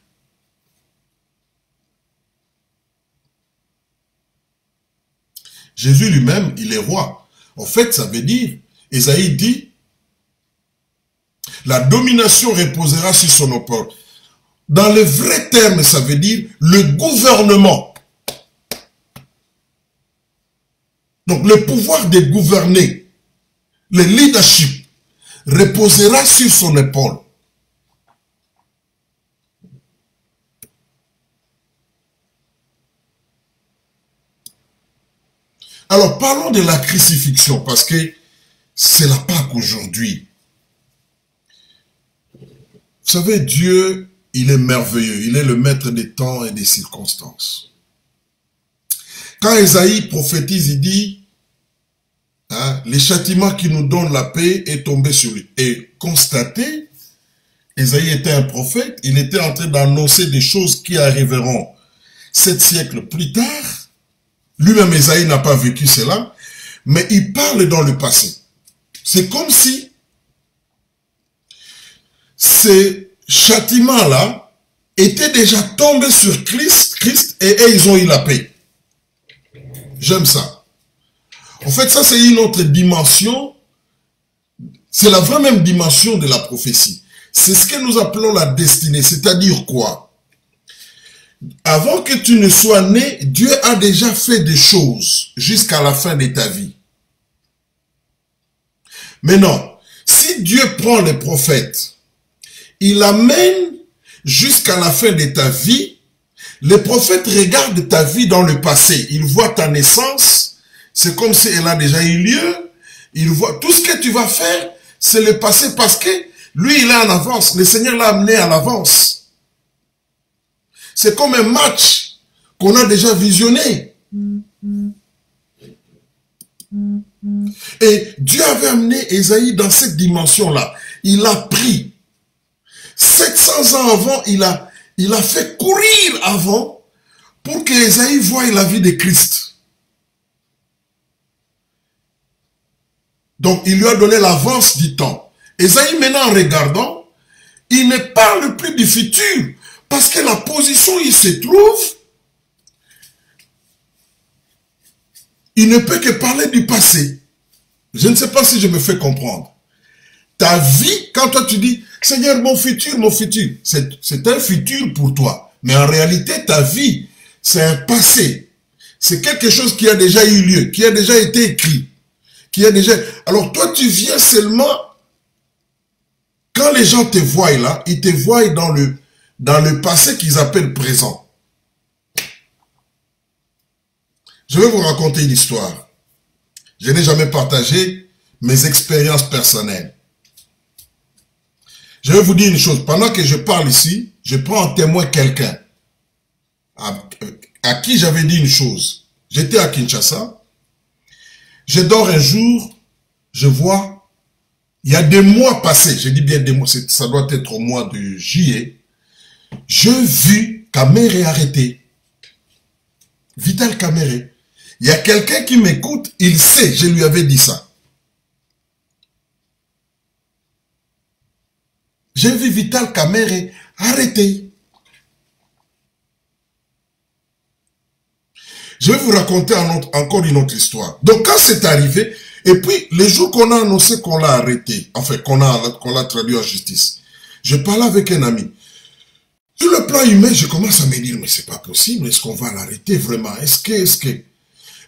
B: Jésus lui-même, il est roi. En fait, ça veut dire, Ésaïe dit, la domination reposera sur son épaule. Dans le vrai terme, ça veut dire le gouvernement. Donc le pouvoir de gouverner, le leadership, reposera sur son épaule. Alors parlons de la crucifixion, parce que c'est la Pâque aujourd'hui. Vous savez, Dieu il est merveilleux. Il est le maître des temps et des circonstances. Quand Ésaïe prophétise, il dit, hein, les châtiments qui nous donnent la paix est tombé sur lui. Et constatez, Ésaïe était un prophète, il était en train d'annoncer des choses qui arriveront 7 siècles plus tard. Lui-même, Ésaïe n'a pas vécu cela, mais il parle dans le passé. C'est comme si ces châtiments-là étaient déjà tombés sur Christ et ils ont eu la paix. J'aime ça. En fait, ça c'est une autre dimension, c'est la vraie même dimension de la prophétie. C'est ce que nous appelons la destinée, c'est-à-dire quoi? Avant que tu ne sois né, Dieu a déjà fait des choses jusqu'à la fin de ta vie. Mais non, si Dieu prend les prophètes, il amène jusqu'à la fin de ta vie, les prophètes regardent ta vie dans le passé, ils voient ta naissance, c'est comme si elle a déjà eu lieu, ils voient tout ce que tu vas faire, c'est le passé parce que lui il est en avance, le Seigneur l'a amené à l'avance. C'est comme un match qu'on a déjà visionné. Et Dieu avait amené Ésaïe dans cette dimension-là. Il a pris 700 ans avant, il a fait courir avant pour que Ésaïe voie la vie de Christ. Donc il lui a donné l'avance du temps. Ésaïe maintenant en regardant, il ne parle plus du futur. Parce que la position où il se trouve, il ne peut que parler du passé. Je ne sais pas si je me fais comprendre. Ta vie, quand toi tu dis, Seigneur, mon futur, c'est un futur pour toi. Mais en réalité, ta vie, c'est un passé. C'est quelque chose qui a déjà eu lieu, qui a déjà été écrit. Alors toi, tu viens seulement, quand les gens te voient là, ils te voient dans le passé qu'ils appellent présent. Je vais vous raconter une histoire. Je n'ai jamais partagé mes expériences personnelles. Je vais vous dire une chose. Pendant que je parle ici, je prends en témoin quelqu'un à qui j'avais dit une chose. J'étais à Kinshasa. Je dors un jour, je vois, il y a des mois passés, je dis bien des mois, ça doit être au mois de juillet, je vis Kamere arrêté. Vital Kamere. Il y a quelqu'un qui m'écoute, il sait, je lui avais dit ça. J'ai vu Vital Kamere arrêté. Je vais vous raconter encore une autre histoire. Donc quand c'est arrivé, et puis les jours qu'on a annoncé qu'on l'a arrêté, enfin qu'on l'a traduit en justice, je parlais avec un ami. Sur le plan humain, je commence à me dire, mais c'est pas possible, est-ce qu'on va l'arrêter vraiment? Est-ce que...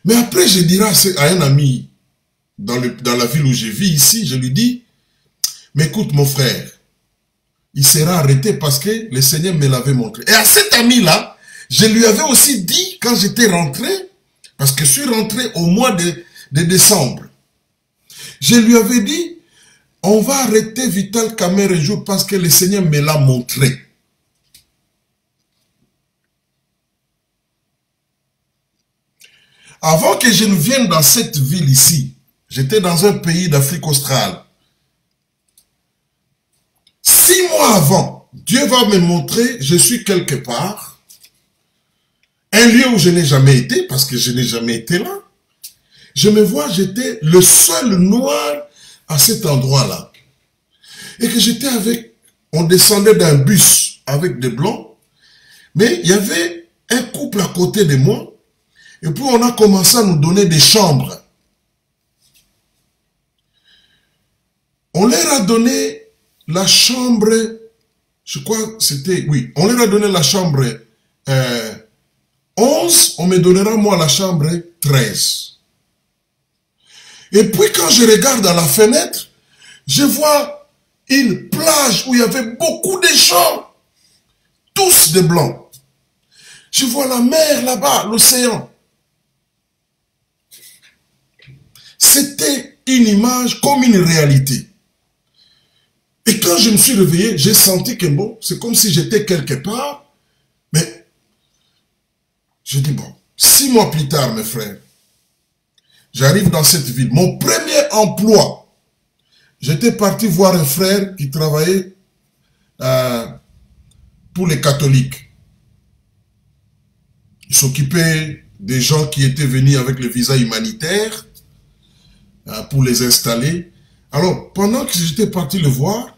B: Mais après, je dirai à un ami dans la ville où je vis ici, je lui dis, mais écoute mon frère, il sera arrêté parce que le Seigneur me l'avait montré. Et à cet ami-là, je lui avais aussi dit, quand j'étais rentré, parce que je suis rentré au mois de décembre, je lui avais dit, on va arrêter Vital Kamere un jour parce que le Seigneur me l'a montré. Avant que je ne vienne dans cette ville ici, j'étais dans un pays d'Afrique australe. 6 mois avant, Dieu va me montrer, je suis quelque part, un lieu où je n'ai jamais été, parce que je n'ai jamais été là. Je me vois, j'étais le seul noir à cet endroit-là. Et que j'étais on descendait d'un bus avec des blancs, mais il y avait un couple à côté de moi, et puis on a commencé à nous donner des chambres. On leur a donné la chambre, je crois c'était, oui, on leur a donné la chambre 11, on me donnera moi la chambre 13. Et puis quand je regarde à la fenêtre, je vois une plage où il y avait beaucoup de gens, tous des blancs. Je vois la mer là-bas, l'océan. C'était une image comme une réalité. Et quand je me suis réveillé, j'ai senti que bon, c'est comme si j'étais quelque part. Mais je dis bon, 6 mois plus tard, mes frères, j'arrive dans cette ville. Mon premier emploi, j'étais parti voir un frère qui travaillait pour les catholiques. Il s'occupait des gens qui étaient venus avec le visa humanitaire pour les installer. Alors, pendant que j'étais parti le voir,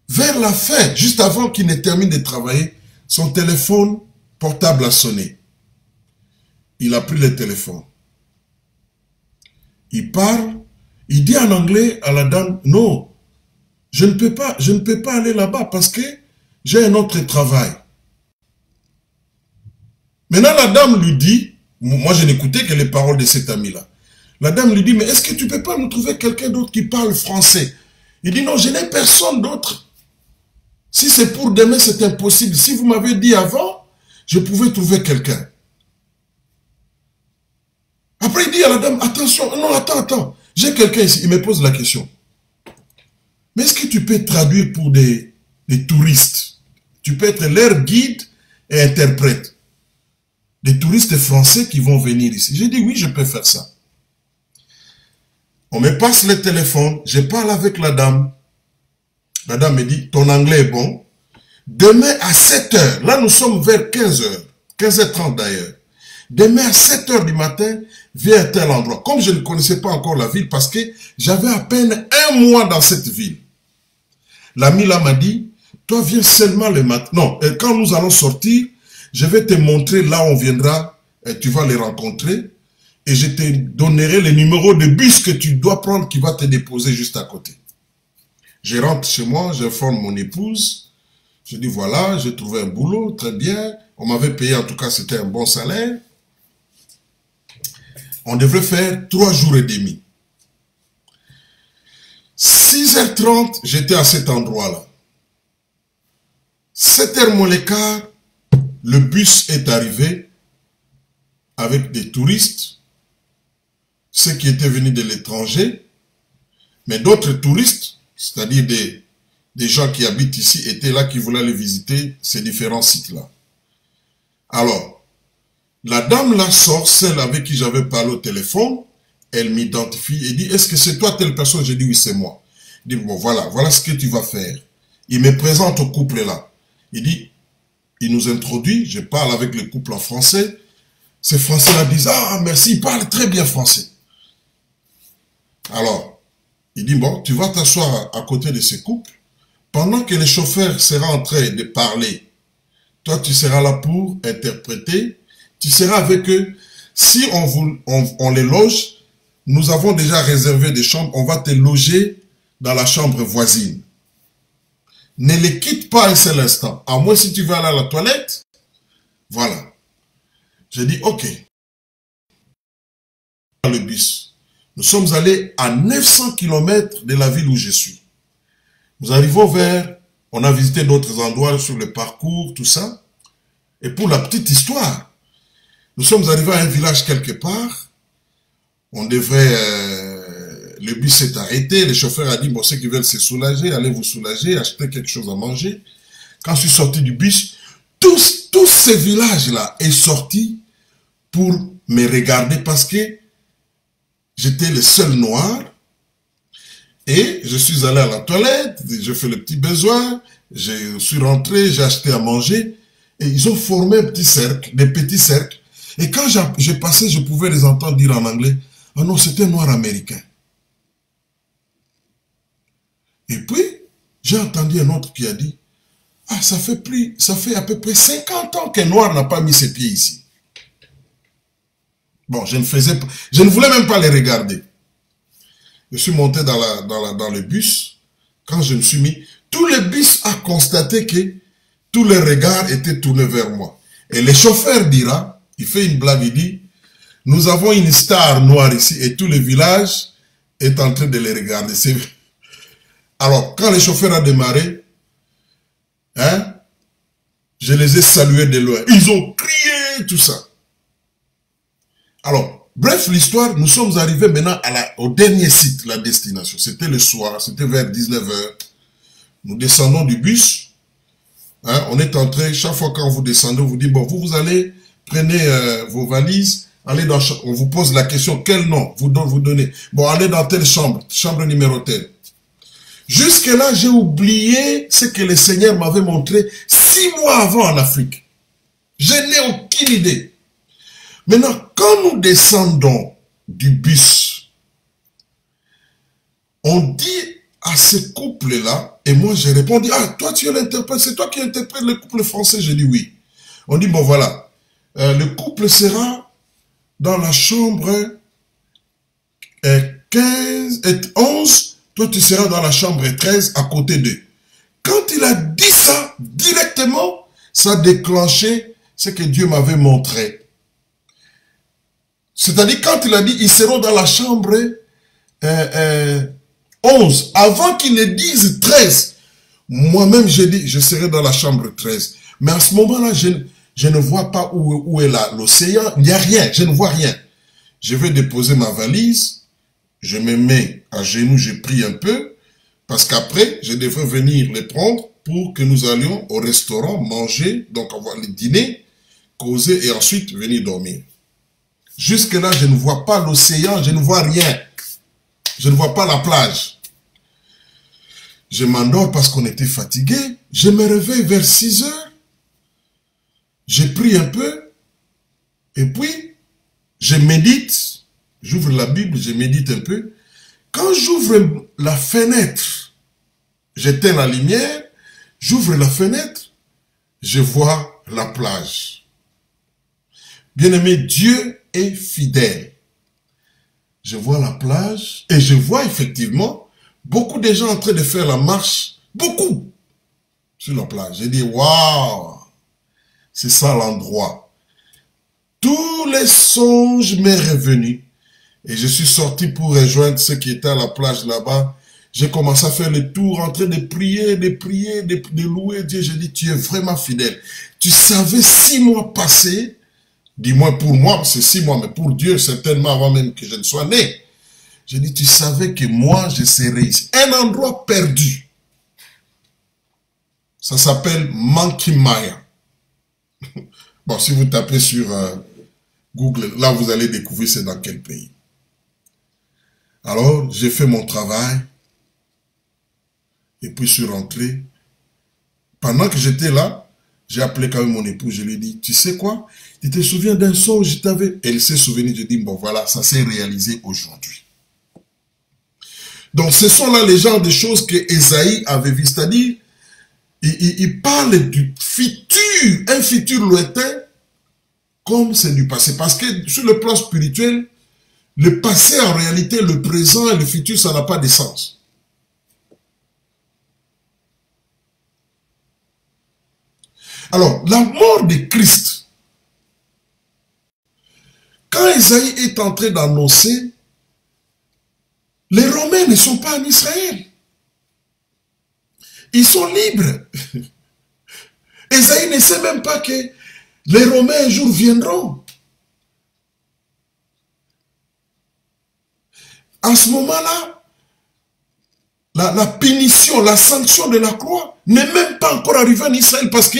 B: vers la fin, juste avant qu'il ne termine de travailler, son téléphone portable a sonné. Il a pris le téléphone. Il parle, il dit en anglais à la dame, non, je ne peux pas aller là-bas parce que j'ai un autre travail. Maintenant, la dame lui dit, moi je n'écoutais que les paroles de cet ami-là. La dame lui dit, mais est-ce que tu ne peux pas nous trouver quelqu'un d'autre qui parle français? Il dit, non, je n'ai personne d'autre. Si c'est pour demain, c'est impossible. Si vous m'avez dit avant, je pouvais trouver quelqu'un. Après, il dit à la dame, attention, non, attends, j'ai quelqu'un ici. Il me pose la question. Mais est-ce que tu peux traduire pour des touristes? Tu peux être leur guide et interprète. Des touristes français qui vont venir ici. J'ai dit, oui, je peux faire ça. On me passe le téléphone, je parle avec la dame. La dame me dit, ton anglais est bon. Demain à 7 h, là nous sommes vers 15 h, 15h30 d'ailleurs. Demain à 7 h du matin, viens à tel endroit. Comme je ne connaissais pas encore la ville, parce que j'avais à peine 1 mois dans cette ville. L'ami là m'a dit, toi viens seulement le matin. Non, et quand nous allons sortir, je vais te montrer là où on viendra, et tu vas les rencontrer. Et je te donnerai le numéro de bus que tu dois prendre qui va te déposer juste à côté. Je rentre chez moi, j'informe mon épouse. Je dis voilà, j'ai trouvé un boulot, très bien. On m'avait payé, en tout cas, c'était un bon salaire. On devrait faire 3 jours et demi. 6h30, j'étais à cet endroit-là. 7h moins le quart, le bus est arrivé avec des touristes, ceux qui étaient venus de l'étranger, mais d'autres touristes, c'est-à-dire des gens qui habitent ici, étaient là, qui voulaient aller visiter ces différents sites-là. Alors, la dame là sort, celle avec qui j'avais parlé au téléphone, elle m'identifie et dit, est-ce que c'est toi telle personne? J'ai dit, oui, c'est moi. Il dit, bon, voilà ce que tu vas faire. Il me présente au couple là. Il dit, il nous introduit, je parle avec le couple en français. Ces Français-là disent, ah, merci, il parle très bien français. Alors, il dit, bon, tu vas t'asseoir à côté de ce couple. Pendant que le chauffeur sera en train de parler, toi, tu seras là pour interpréter. Tu seras avec eux. Si on les loge, nous avons déjà réservé des chambres. On va te loger dans la chambre voisine. Ne les quitte pas un seul instant. À moins si tu veux aller à la toilette. Voilà. J'ai dit, ok. Le bus. Nous sommes allés à 900 km de la ville où je suis. Nous arrivons on a visité d'autres endroits sur le parcours, tout ça. Et pour la petite histoire, nous sommes arrivés à un village quelque part. Le bus s'est arrêté. Le chauffeur a dit, bon, ceux qui veulent se soulager, allez vous soulager, acheter quelque chose à manger. Quand je suis sorti du bus, tous ces villages-là sont sortis pour me regarder parce que j'étais le seul noir. Et je suis allé à la toilette, j'ai fait le petit besoin, je suis rentré, j'ai acheté à manger. Et ils ont formé un petit cercle, des petits cercles. Et quand j'ai passé, je pouvais les entendre dire en anglais, ah non, c'était un noir américain. Et puis, j'ai entendu un autre qui a dit, ah, ça fait à peu près 50 ans qu'un noir n'a pas mis ses pieds ici. Bon, je ne voulais même pas les regarder. Je suis monté dans le bus. Quand je me suis mis, tout le bus a constaté que tous les regards étaient tournés vers moi. Et le chauffeur dira, il fait une blague, il dit, nous avons une star noire ici et tout le village est en train de les regarder. Alors, quand le chauffeur a démarré, je les ai salués de loin. Ils ont crié, tout ça. Alors, Bref, l'histoire, nous sommes arrivés maintenant au dernier site, la destination. C'était le soir, c'était vers 19 heures. Nous descendons du bus. Hein, on est entré, chaque fois quand vous descendez, on vous dit, bon, vous allez, prenez vos valises, allez dans, on vous pose la question, quel nom vous donnez. Bon, allez dans telle chambre, chambre numéro telle. Jusque-là, j'ai oublié ce que le Seigneur m'avait montré 6 mois avant en Afrique. Je n'ai aucune idée. Maintenant, quand nous descendons du bus, on dit à ce couple-là, et moi j'ai répondu, ah, toi tu es l'interprète, c'est toi qui interprètes le couple français. J'ai dit oui. On dit, bon voilà, le couple sera dans la chambre 15 et 11, toi tu seras dans la chambre 13 à côté d'eux. Quand il a dit ça, directement, ça a déclenché ce que Dieu m'avait montré. C'est-à-dire, quand il a dit, ils seront dans la chambre 11, avant qu'il ne dise 13, moi-même j'ai dit, je serai dans la chambre 13. Mais à ce moment-là, je ne vois pas où est l'océan, il n'y a rien, je ne vois rien. Je vais déposer ma valise, je me mets à genoux, je prie un peu, parce qu'après, je devrais venir les prendre pour que nous allions au restaurant, manger, donc avoir le dîner, causer et ensuite venir dormir. Jusque-là, je ne vois pas l'océan, je ne vois rien. Je ne vois pas la plage. Je m'endors parce qu'on était fatigué. Je me réveille vers 6 heures. Je prie un peu. Et puis, je médite. J'ouvre la Bible, je médite un peu. Quand j'ouvre la fenêtre, j'éteins la lumière, j'ouvre la fenêtre, je vois la plage. Bien-aimé, Dieu est fidèle. Je vois la plage et je vois effectivement beaucoup de gens en train de faire la marche, beaucoup, sur la plage. J'ai dit, waouh, c'est ça l'endroit. Tous les songes m'est revenu et je suis sorti pour rejoindre ceux qui étaient à la plage là-bas. J'ai commencé à faire le tour, en train de prier, de louer Dieu. J'ai dit, tu es vraiment fidèle. Tu savais 6 mois passés. Dis-moi, pour moi, c'est 6 mois, mais pour Dieu, certainement avant même que je ne sois né. J'ai dit, tu savais que moi, je serais ici. Un endroit perdu. Ça s'appelle Mankimaya. Bon, si vous tapez sur Google, là, vous allez découvrir c'est dans quel pays. Alors, j'ai fait mon travail. Et puis, je suis rentré. Pendant que j'étais là, j'ai appelé quand même mon épouse, je lui ai dit, tu sais quoi? Tu te souviens d'un songe, je t'avais... Elle s'est souvenue, je dis, bon voilà, ça s'est réalisé aujourd'hui. Donc ce sont là les genres de choses que Ésaïe avait vues, c'est-à-dire, il parle du futur, un futur lointain, comme c'est du passé. Parce que sur le plan spirituel, le passé en réalité, le présent et le futur, ça n'a pas de sens. Alors, la mort de Christ, quand Ésaïe est en train d'annoncer, les Romains ne sont pas en Israël. Ils sont libres. Ésaïe ne sait même pas que les Romains un jour viendront. À ce moment-là, la punition, la sanction de la croix n'est même pas encore arrivée en Israël parce que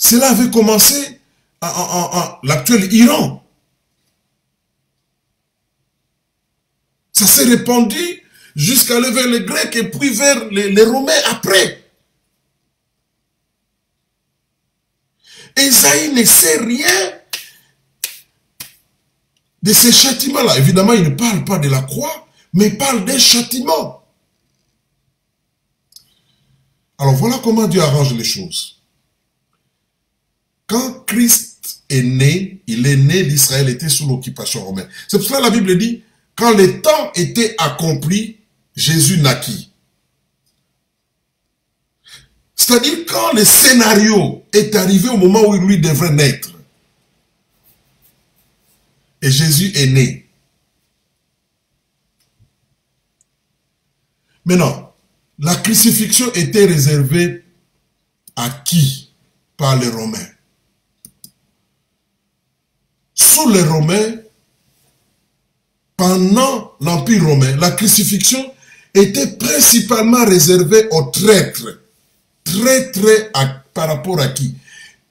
B: cela avait commencé en l'actuel Iran. Ça s'est répandu jusqu'à vers les Grecs et puis vers les Romains après. Ésaïe ne sait rien de ces châtiments-là. Évidemment, il ne parle pas de la croix, mais il parle d'un châtiment. Alors voilà comment Dieu arrange les choses. Quand Christ est né, il est né d'Israël, était sous l'occupation romaine. C'est pour cela que la Bible dit, quand le temps était accompli, Jésus naquit. C'est-à-dire quand le scénario est arrivé au moment où lui devrait naître. Et Jésus est né. Maintenant, la crucifixion était réservée à qui? Par les Romains. Sous les Romains, pendant l'Empire romain, la crucifixion était principalement réservée aux traîtres. Traîtres par rapport à qui?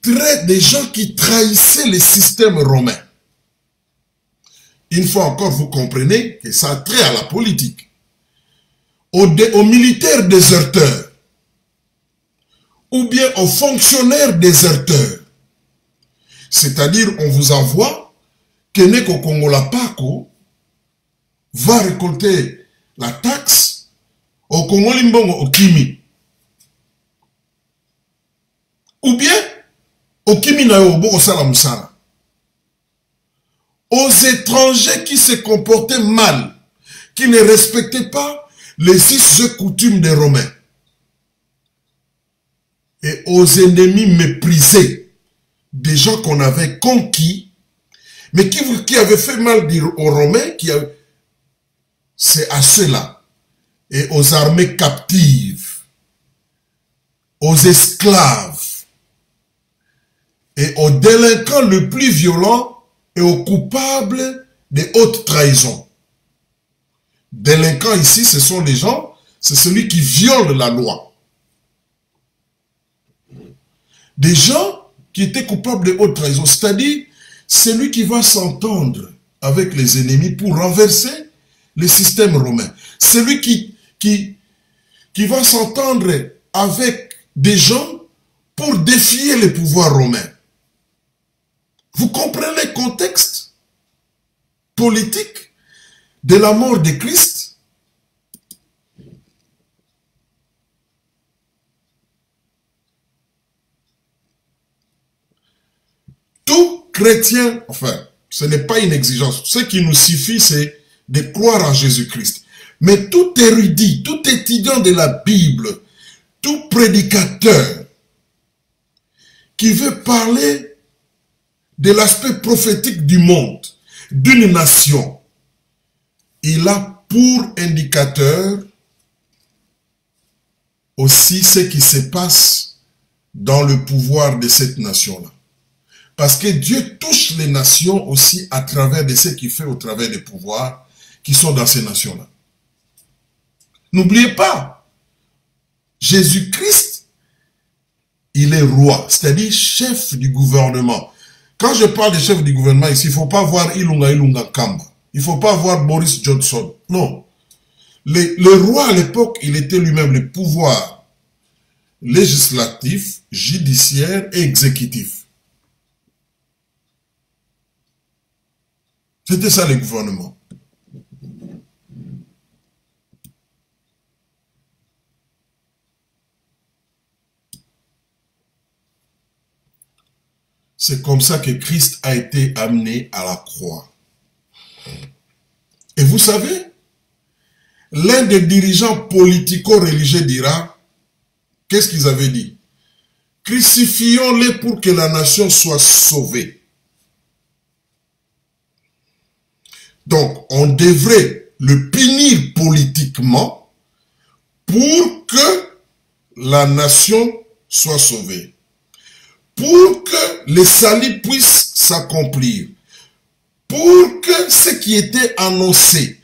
B: Des gens qui trahissaient le système romain. Une fois encore, vous comprenez que ça a trait à la politique. Aux militaires déserteurs, ou bien aux fonctionnaires déserteurs. C'est-à-dire, on vous envoie, Keneko Kongola Pako va récolter la taxe au Congo Limbongo au Kimi. Ou bien, au Kimi na Yobo au Salamsala. Aux étrangers qui se comportaient mal, qui ne respectaient pas les us et coutumes des Romains. Et aux ennemis méprisés, des gens qu'on avait conquis, mais qui avaient fait mal aux Romains, c'est à ceux-là. Et aux armées captives, aux esclaves, et aux délinquants le plus violents et aux coupables de haute trahison. Délinquants ici, ce sont les gens, c'est celui qui viole la loi. Des gens qui étaient coupables de haute trahison, c'est-à-dire celui qui va s'entendre avec les ennemis pour renverser le système romain. Celui qui va s'entendre avec des gens pour défier le pouvoir romain. Vous comprenez le contexte politique de la mort de Christ? Tout chrétien, enfin, ce n'est pas une exigence. Ce qui nous suffit, c'est de croire en Jésus-Christ. Mais tout érudit, tout étudiant de la Bible, tout prédicateur qui veut parler de l'aspect prophétique du monde, d'une nation, il a pour indicateur aussi ce qui se passe dans le pouvoir de cette nation-là. Parce que Dieu touche les nations aussi à travers de ce qu'il fait au travers des pouvoirs qui sont dans ces nations-là. N'oubliez pas, Jésus-Christ, il est roi, c'est-à-dire chef du gouvernement. Quand je parle de chef du gouvernement ici, il ne faut pas voir Ilunga Kamba. Il ne faut pas voir Boris Johnson. Non. Le roi à l'époque, il était lui-même le pouvoir législatif, judiciaire et exécutif. C'était ça le gouvernement. C'est comme ça que Christ a été amené à la croix. Et vous savez, l'un des dirigeants politico-religieux dira, qu'est-ce qu'ils avaient dit? Crucifions-les pour que la nation soit sauvée. Donc, on devrait le punir politiquement pour que la nation soit sauvée. Pour que le salut puisse s'accomplir. Pour que ce qui était annoncé,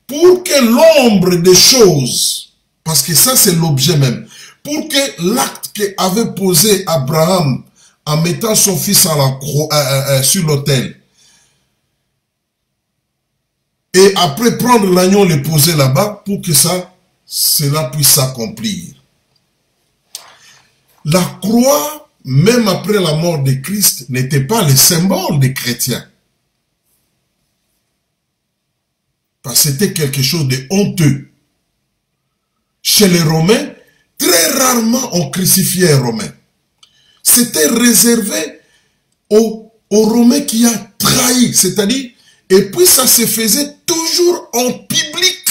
B: pour que l'ombre des choses, parce que ça c'est l'objet même, pour que l'acte qu'avait posé Abraham en mettant son fils à la croix, sur l'autel, et après prendre l'agneau et le poser là-bas, pour que cela puisse s'accomplir. La croix, même après la mort de Christ, n'était pas le symbole des chrétiens. Parce que c'était quelque chose de honteux. Chez les Romains, très rarement on crucifiait un Romain. C'était réservé aux Romains qui a trahi, c'est-à-dire, et puis ça se faisait toujours en public.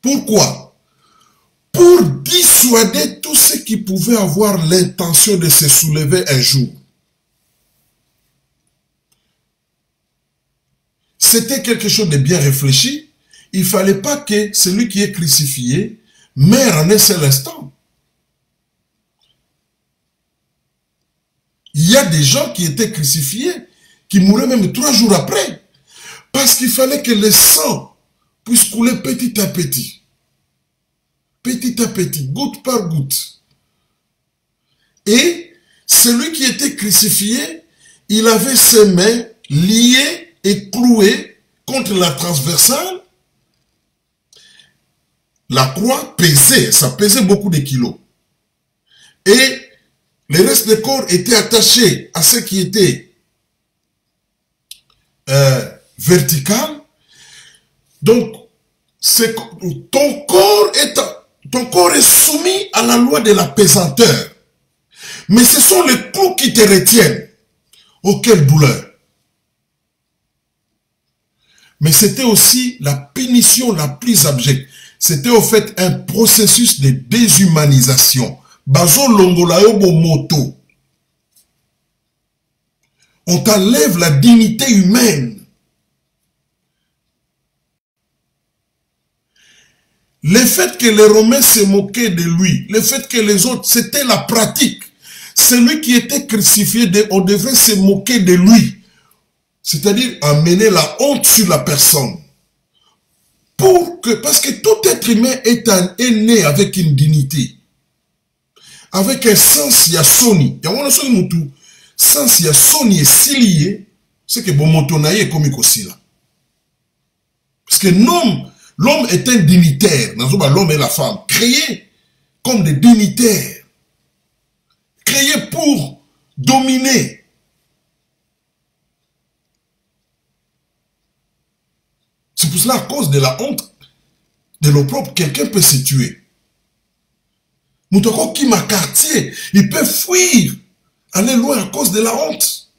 B: Pourquoi? Pour dissuader tous ceux qui pouvaient avoir l'intention de se soulever un jour. C'était quelque chose de bien réfléchi. Il ne fallait pas que celui qui est crucifié meure en un seul instant. Il y a des gens qui étaient crucifiés, qui mourrait même 3 jours après. Parce qu'il fallait que le sang puisse couler petit à petit. Petit à petit, goutte par goutte. Et celui qui était crucifié, il avait ses mains liées et clouées contre la transversale. La croix pesait, ça pesait beaucoup de kilos. Et le reste du corps était attaché à ce qui était vertical. Donc, ton corps est soumis à la loi de la pesanteur. Mais ce sont les clous qui te retiennent. Oh, quelle douleur! Mais c'était aussi la punition la plus abjecte. C'était au fait un processus de déshumanisation. Bazo longolayo moto. On t'enlève la dignité humaine. Le fait que les Romains se moquaient de lui, le fait que les autres, c'était la pratique. Celui qui était crucifié, on devrait se moquer de lui. C'est-à-dire amener la honte sur la personne. Parce que tout être humain est né avec une dignité. Avec un sens yasoni. Sens yasoni est si lié, c'est que bon motonaye est comme aussi là. Parce que l'homme est un dignitaire. L'homme et la femme, créés comme des dignitaires. Créés pour dominer. C'est pour cela, à cause de la honte de l'opprobre, quelqu'un peut se tuer. Moutoko qui m'a quartier, il peut fuir, aller loin à cause de la honte.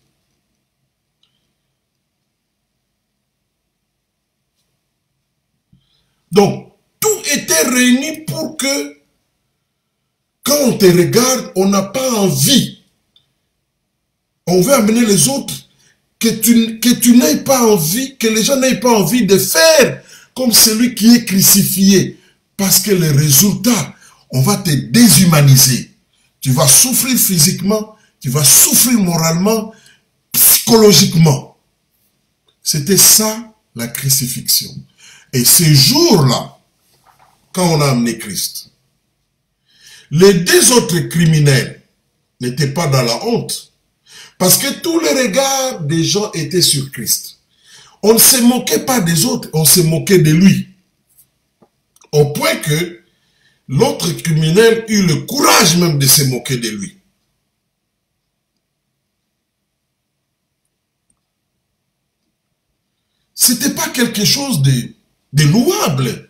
B: Donc, tout était réuni pour que, quand on te regarde, on n'a pas envie. On veut amener les autres, que tu n'aies pas envie, que les gens n'aient pas envie de faire comme celui qui est crucifié. Parce que le résultat, on va te déshumaniser. Tu vas souffrir physiquement, tu vas souffrir moralement, psychologiquement. C'était ça, la crucifixion. Et ces jours-là, quand on a amené Christ, les 2 autres criminels n'étaient pas dans la honte. Parce que tous les regards des gens étaient sur Christ. On ne se moquait pas des autres, on se moquait de lui. Au point que l'autre criminel eut le courage même de se moquer de lui. C'était pas quelque chose de louable.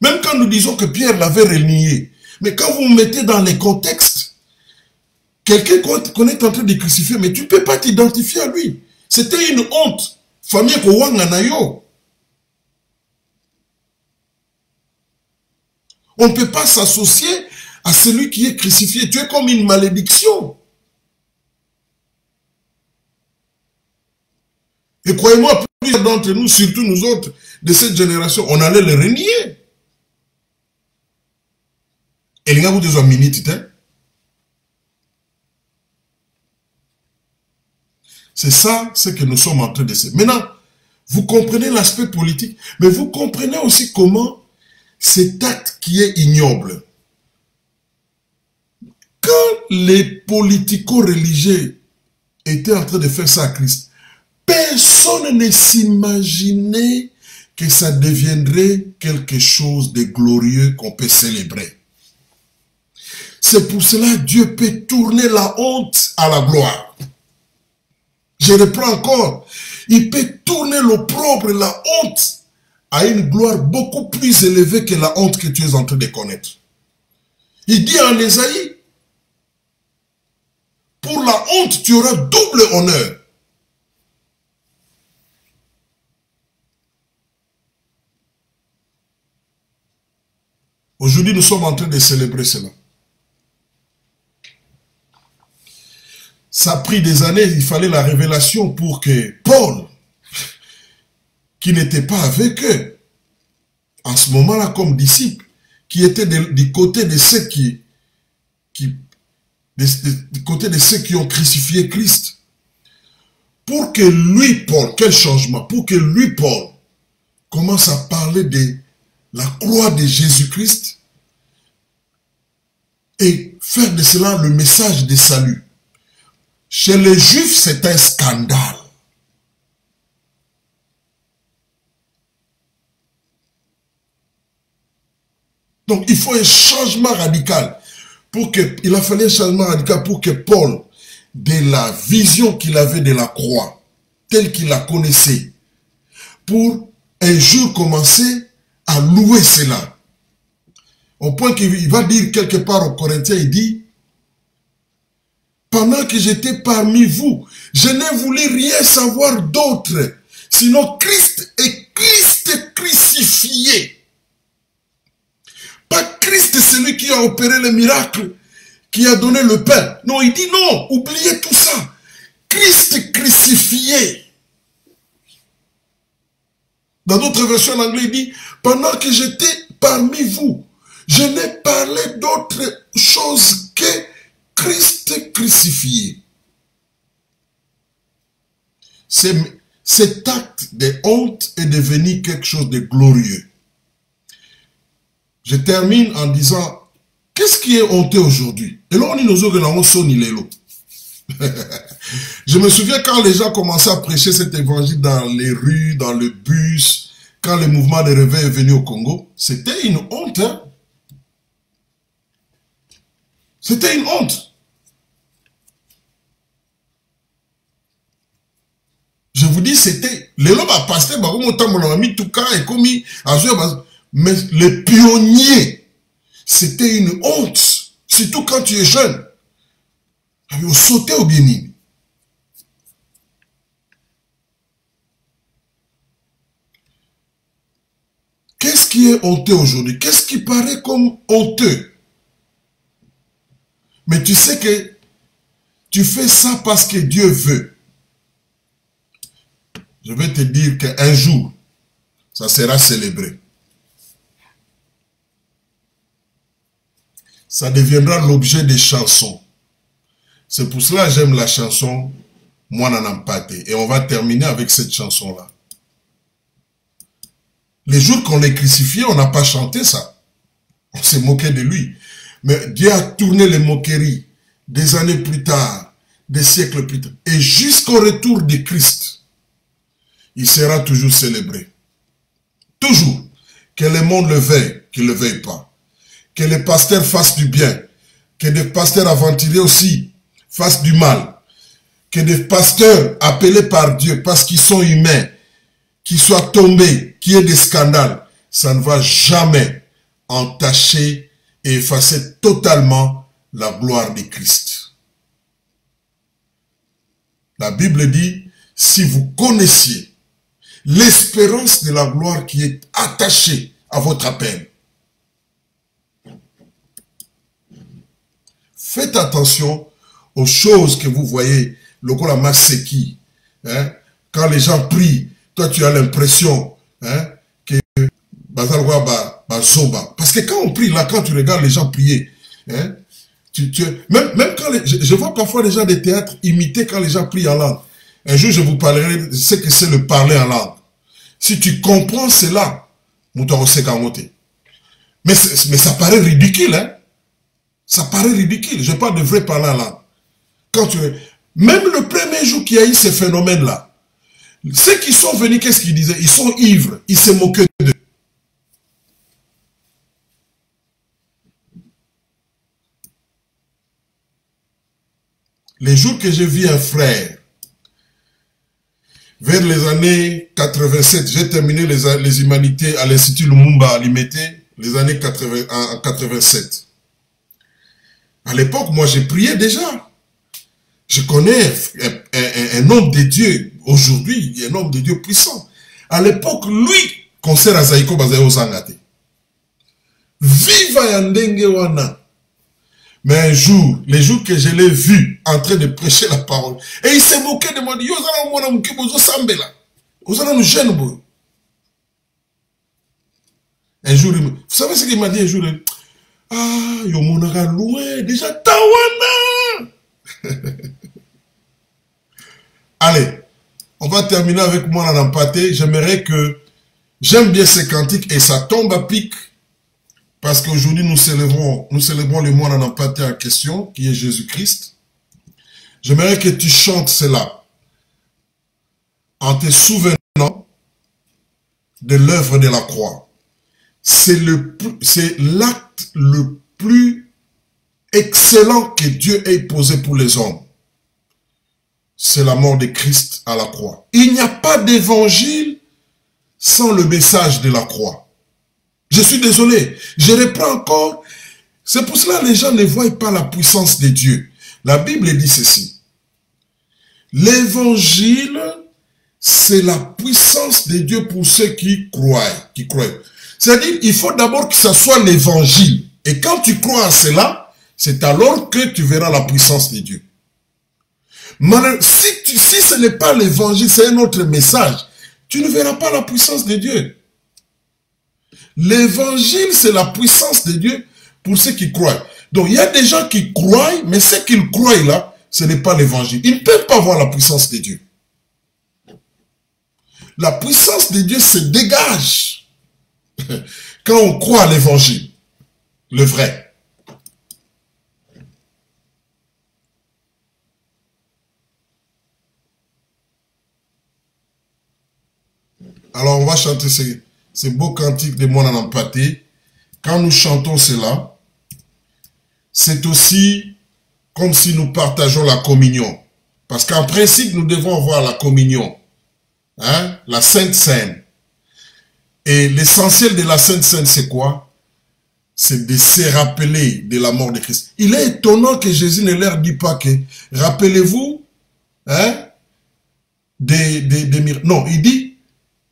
B: Même quand nous disons que Pierre l'avait renié. Mais quand vous mettez dans les contextes, quelqu'un qu'on est en train de crucifier, mais tu ne peux pas t'identifier à lui. C'était une honte. Famille Kowanganayo. On ne peut pas s'associer à celui qui est crucifié. Tu es comme une malédiction. Et croyez-moi, plusieurs d'entre nous, surtout nous autres, de cette génération, on allait le renier. Et les gars, vous avez minute, hein? C'est ça, ce que nous sommes en train de faire. Maintenant, vous comprenez l'aspect politique, mais vous comprenez aussi comment cet acte qui est ignoble. Quand les politico-religieux étaient en train de faire ça à Christ, personne ne s'imaginait que ça deviendrait quelque chose de glorieux qu'on peut célébrer. C'est pour cela que Dieu peut tourner la honte à la gloire. Je reprends encore. Il peut tourner l'opprobre et la honte à une gloire beaucoup plus élevée que la honte que tu es en train de connaître. Il dit en Ésaïe, pour la honte, tu auras double honneur. Aujourd'hui, nous sommes en train de célébrer cela. Ça a pris des années, il fallait la révélation pour que Paul, qui n'était pas avec eux, en ce moment-là comme disciple, qui était du côté de ceux du côté de ceux qui ont crucifié Christ, pour que lui, Paul, quel changement, pour que lui, Paul, commence à parler de la croix de Jésus-Christ et faire de cela le message de salut. Chez les Juifs, c'est un scandale. Donc, il faut un changement radical. Il a fallu un changement radical pour que Paul, de la vision qu'il avait de la croix, telle qu'il la connaissait, pour un jour commencer à louer cela. Au point qu'il va dire quelque part aux Corinthiens, il dit, pendant que j'étais parmi vous, je n'ai voulu rien savoir d'autre, sinon Christ et Christ crucifié. Pas Christ, celui qui a opéré le miracle, qui a donné le pain. Non, il dit non, oubliez tout ça. Christ crucifié. Dans d'autres versions en anglais, il dit, pendant que j'étais parmi vous, je n'ai parlé d'autre chose que Christ crucifié. Cet acte de honte est devenu quelque chose de glorieux. Je termine en disant, qu'est-ce qui est honteux aujourd'hui? Et là, je me souviens quand les gens commençaient à prêcher cet évangile dans les rues, dans le bus, quand le mouvement de réveil est venu au Congo, c'était une honte. Hein? C'était une honte. Je vous dis, c'était... Les lois passaient, mais les pionniers, c'était une honte. Surtout quand tu es jeune. Ils sauté au Bénin. Qu'est-ce qui est honteux aujourd'hui? Qu'est-ce qui paraît comme honteux? Mais tu sais que tu fais ça parce que Dieu veut. Je vais te dire qu'un jour, ça sera célébré. Ça deviendra l'objet des chansons. C'est pour cela que j'aime la chanson « Moi Nanampate ». Et on va terminer avec cette chanson-là. Les jours qu'on l'ait crucifié, on n'a pas chanté ça. On s'est moqué de lui. Mais Dieu a tourné les moqueries des années plus tard, des siècles plus tard. Et jusqu'au retour de Christ, il sera toujours célébré. Toujours. Que le monde le veuille, qu'il ne le veuille pas. Que les pasteurs fassent du bien. Que des pasteurs aventuriers aussi fassent du mal. Que des pasteurs appelés par Dieu parce qu'ils sont humains, qui soient tombés, qu'il y ait des scandales, ça ne va jamais entacher et effacer totalement la gloire de Christ. La Bible dit, si vous connaissiez l'espérance de la gloire qui est attachée à votre appel, faites attention aux choses que vous voyez, le la maseki, hein, quand les gens prient, toi tu as l'impression que parce que quand on prie là, quand tu regardes les gens prier, hein, même quand je vois parfois les gens des théâtres imiter quand les gens prient en langue. Un jour je vous parlerai de ce que c'est le parler en langue. Si tu comprends cela, mais ça paraît ridicule, hein. Ça paraît ridicule. Je parle de vrai parler en langue. Même le premier jour qu'il y a eu ce phénomène-là, ceux qui sont venus, qu'est-ce qu'ils disaient? Ils sont ivres, ils se moquaient d'eux. Les jours que j'ai vu un frère, vers les années 87, j'ai terminé les humanités à l'Institut Lumumba à Limete, les années 87. À l'époque, moi, j'ai prié déjà. Je connais un homme de Dieu, aujourd'hui, un homme de Dieu puissant. À l'époque, lui, concert à Zaïko Bazayo Zangate. Viva Yandenge Wana. Mais un jour, les jours que je l'ai vu en train de prêcher la parole, et il s'est moqué de moi, il dit, un jour, vous savez ce qu'il m'a dit un jour? Ah, yo monara loin, déjà Tawana. Allez, On va terminer avec moi dans l'empathé. J'aimerais que... J'aime bien ces cantiques et ça tombe à pic. Parce qu'aujourd'hui, nous célébrons le mois dans l'empathé en question, qui est Jésus-Christ. J'aimerais que tu chantes cela en te souvenant de l'œuvre de la croix. C'est l'acte le plus excellent que Dieu ait posé pour les hommes. C'est la mort de Christ à la croix. Il n'y a pas d'évangile sans le message de la croix. Je suis désolé, je reprends encore. C'est pour cela que les gens ne voient pas la puissance de Dieu. La Bible dit ceci. L'évangile, c'est la puissance de Dieu pour ceux qui croient. C'est-à-dire, il faut d'abord que ce soit l'évangile. Et quand tu crois à cela, c'est alors que tu verras la puissance de Dieu. Mais si ce n'est pas l'évangile, c'est un autre message, tu ne verras pas la puissance de Dieu. L'évangile, c'est la puissance de Dieu pour ceux qui croient. Donc, il y a des gens qui croient, mais ce qu'ils croient là, ce n'est pas l'évangile. Ils ne peuvent pas voir la puissance de Dieu. La puissance de Dieu se dégage quand on croit à l'évangile, le vrai. Alors, on va chanter ces beaux cantiques de moi en empathé. Quand nous chantons cela, c'est aussi comme si nous partageons la communion. Parce qu'en principe, nous devons avoir la communion. Hein? La Sainte Seine. Et l'essentiel de la Sainte Seine, c'est quoi? C'est de se rappeler de la mort de Christ. Il est étonnant que Jésus ne leur dit pas que, rappelez-vous, hein, non, il dit,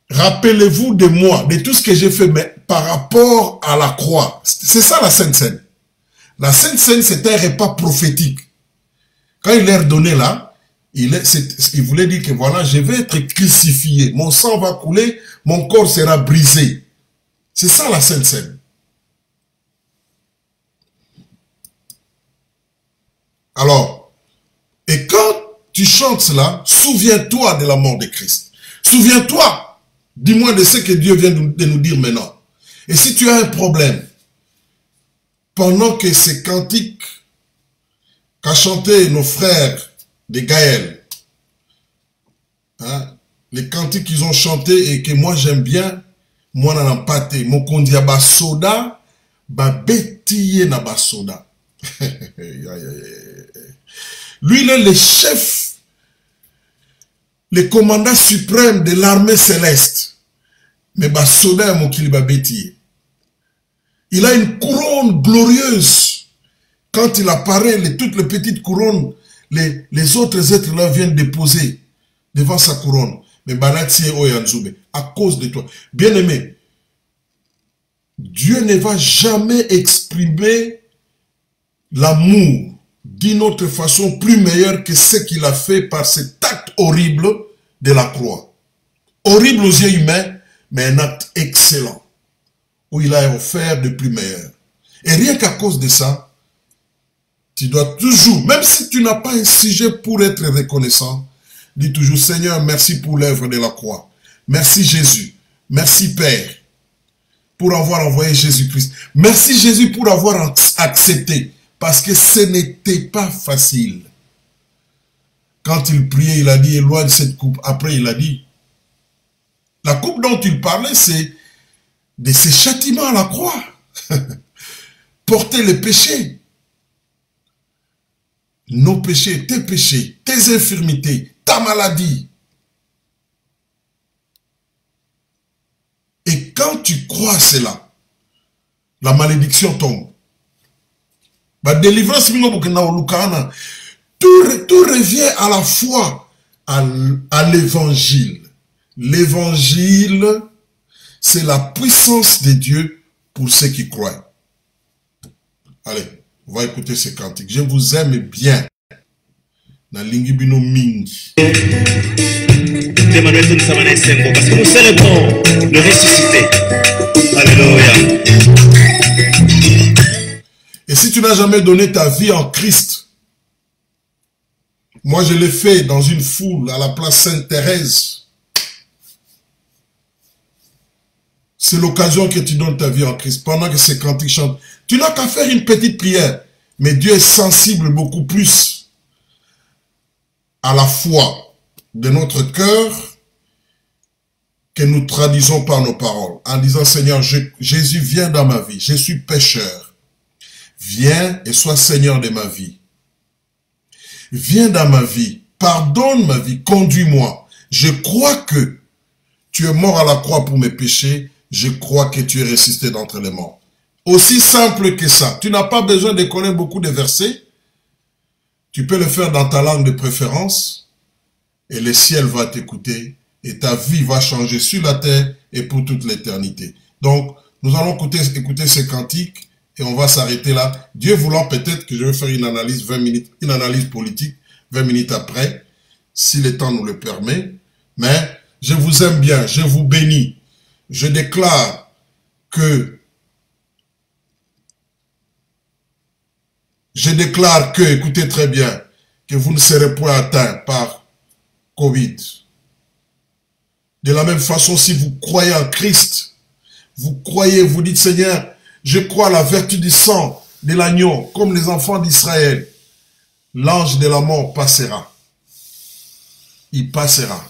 B: rappelez-vous de moi, de tout ce que j'ai fait, mais par rapport à la croix. C'est ça la Sainte Seine. La Sainte Seine, c'est un repas prophétique. Quand il leur donnait là, il voulait dire que voilà, je vais être crucifié, mon sang va couler, mon corps sera brisé. C'est ça la Sainte Seine. Alors, et quand tu chantes cela, souviens-toi de la mort de Christ. Souviens-toi, dis-moi de ce que Dieu vient de nous dire maintenant. Et si tu as un problème, pendant que ces cantiques qu'a chanté nos frères de Gaël, hein, les cantiques qu'ils ont chantés et que moi j'aime bien, moi n'en empathé, mon kondia basoda, ba betiye na basoda. Lui, il est le chef, le commandant suprême de l'armée céleste. Mais basoda mon kili ba betiye. Il a une couronne glorieuse. Quand il apparaît, toutes les petites couronnes, les autres êtres là viennent déposer devant sa couronne. Mais Banatie Oyanzoube, à cause de toi. Bien-aimé, Dieu ne va jamais exprimer l'amour d'une autre façon plus meilleure que ce qu'il a fait par cet acte horrible de la croix. Horrible aux yeux humains, mais un acte excellent, où il a offert de plus meilleur. Et rien qu'à cause de ça, tu dois toujours, même si tu n'as pas un sujet pour être reconnaissant, dis toujours, Seigneur, merci pour l'œuvre de la croix. Merci Jésus. Merci Père, pour avoir envoyé Jésus-Christ. Merci Jésus pour avoir accepté, parce que ce n'était pas facile. Quand il priait, il a dit, éloigne cette coupe. Après, il a dit, la coupe dont il parlait, c'est de ces châtiments à la croix. Porter les péchés. Nos péchés, tes infirmités, ta maladie. Et quand tu crois à cela, la malédiction tombe. La délivrance, tout revient à la foi à l'évangile. L'évangile, c'est la puissance de Dieu pour ceux qui croient. Allez, on va écouter ces cantiques. Je vous aime bien. Na lingibino mingi.
A: Emmanuel Tounsamane Sengo, parce que nous célébrons le ressuscité. Alléluia.
B: Et si tu n'as jamais donné ta vie en Christ, Moi, je l'ai fait dans une foule à la place Sainte-Thérèse. C'est l'occasion que tu donnes ta vie en Christ pendant que ces cantiques chantent. Tu n'as qu'à faire une petite prière. Mais Dieu est sensible beaucoup plus à la foi de notre cœur que nous traduisons par nos paroles. En disant, Seigneur, Jésus, viens dans ma vie. Je suis pécheur. Viens et sois Seigneur de ma vie. Viens dans ma vie. Pardonne ma vie. Conduis-moi. Je crois que tu es mort à la croix pour mes péchés. Je crois que tu es ressuscité d'entre les morts. Aussi simple que ça. Tu n'as pas besoin de connaître beaucoup de versets. Tu peux le faire dans ta langue de préférence. Et le ciel va t'écouter. Et ta vie va changer sur la terre et pour toute l'éternité. Donc, nous allons écouter ces cantiques et on va s'arrêter là. Dieu voulant, peut-être que je vais faire une analyse 20 minutes, une analyse politique 20 minutes après, si le temps nous le permet. Mais je vous aime bien, je vous bénis. Je déclare que écoutez très bien, que vous ne serez point atteints par Covid. De la même façon, si vous croyez en Christ, vous croyez, vous dites, Seigneur, je crois à la vertu du sang de l'agneau, comme les enfants d'Israël. L'ange de la mort passera. Il passera.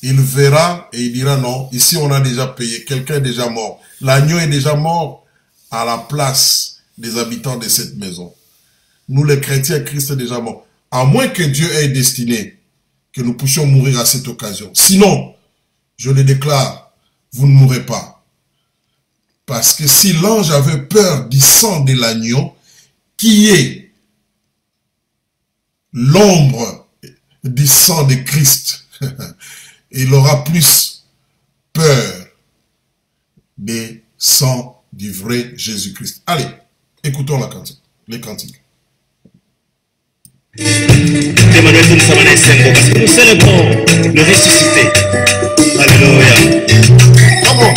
B: Il verra et il dira non, ici on a déjà payé, quelqu'un est déjà mort. L'agneau est déjà mort à la place des habitants de cette maison. Nous les chrétiens, Christ est déjà mort. À moins que Dieu ait destiné que nous puissions mourir à cette occasion. Sinon, je le déclare, vous ne mourrez pas. Parce que si l'ange avait peur du sang de l'agneau, qui est l'ombre du sang de Christ, il aura plus peur des sang du vrai Jésus-Christ. Allez, écoutons les cantiques.
A: Emmanuel Toumsamana Esengo, parce que nous célébrons le ressuscité. Alléluia.
B: Comment?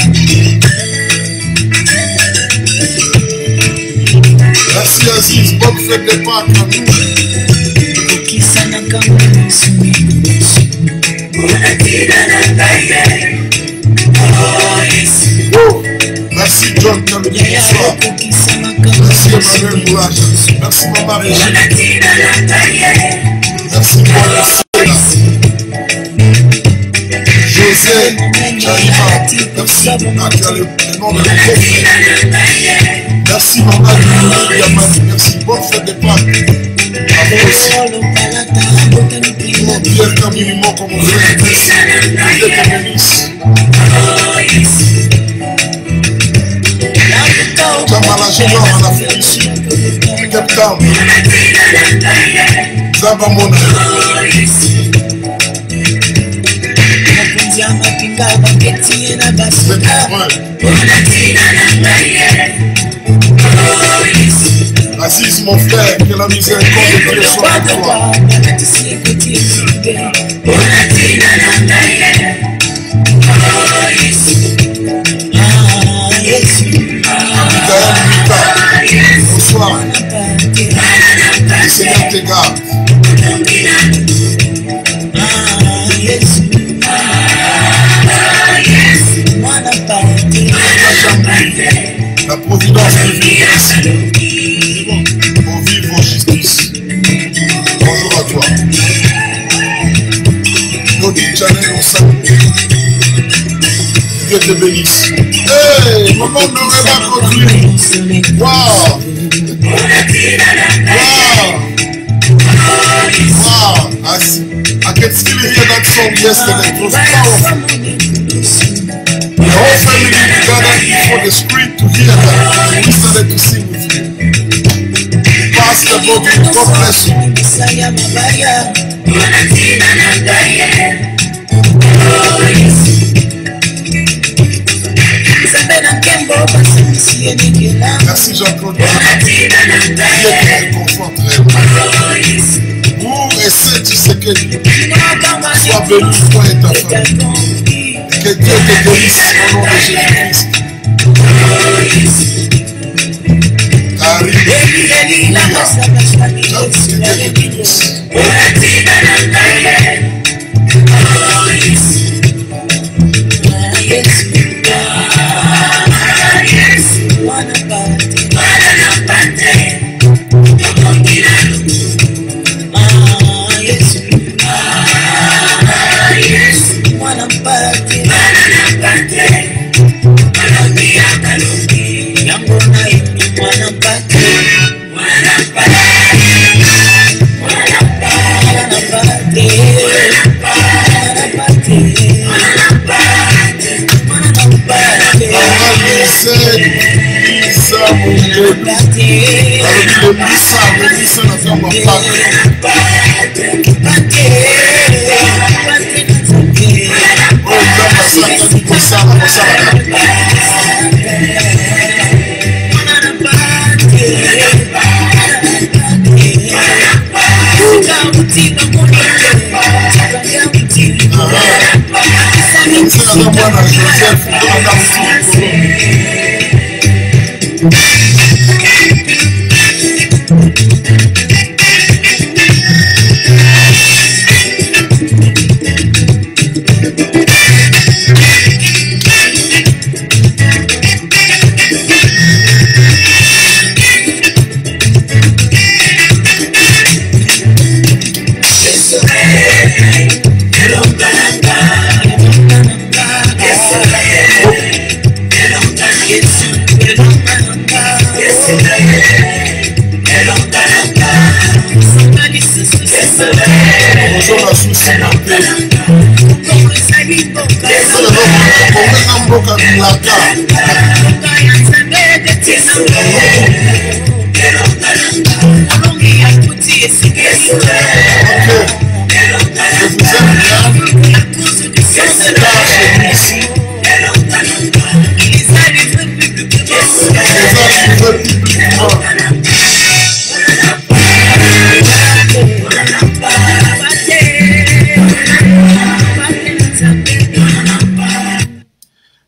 B: Merci Aziz, bonne fête de Pâques à nous. Merci John Kamini. Merci Emmanuel Bourage. Merci Maman Régine. Merci Paul. José Chaïma. Merci à le nom de mon merci Maman Yamani. Merci, bonne fête de Pâques. À vous aussi. Mon Pierre Kamini, mon comme mon frère. Merci. Dieu te bénisse. Jamala Junior en Afrique du Sud, Cape Town, Zaba Monre. Aziz mon frère, que la miséricorde de Dieu soit avec toi. Bonsoir. Le Seigneur te garde. La providence divine pour vivre en justice. Bonjour à toi. Notre channel, on salue. Dieu te bénisse. Hey, maman ne rêve pas contre lui. Wow. Wow. I can still hear that song yesterday. It was powerful. The whole family gathered before the screen to hear that. We started to sing with you. Pastor Bobby, God bless you. Merci Jean-Claude. Dieu te réconforte réellement. Vous et ceux qui se quittent, sois béni toi et ta famille. Que Dieu te bénisse au nom de Jésus-Christ.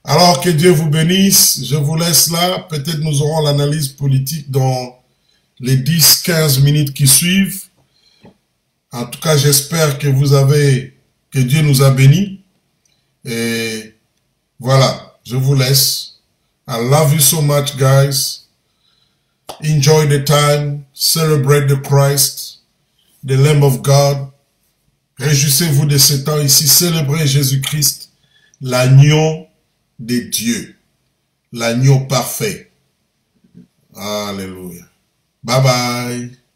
B: Alors que Dieu vous bénisse, je vous laisse là, peut-être nous aurons l'analyse politique dans les 10-15 minutes qui suivent. En tout cas, j'espère que que Dieu nous a bénis. Et voilà, je vous laisse. I love you so much, guys. Enjoy the time. Celebrate the Christ, the Lamb of God. Réjouissez-vous de ce temps ici. Célébrez Jésus-Christ, l'agneau de Dieu, l'agneau parfait. Alléluia. Bye bye.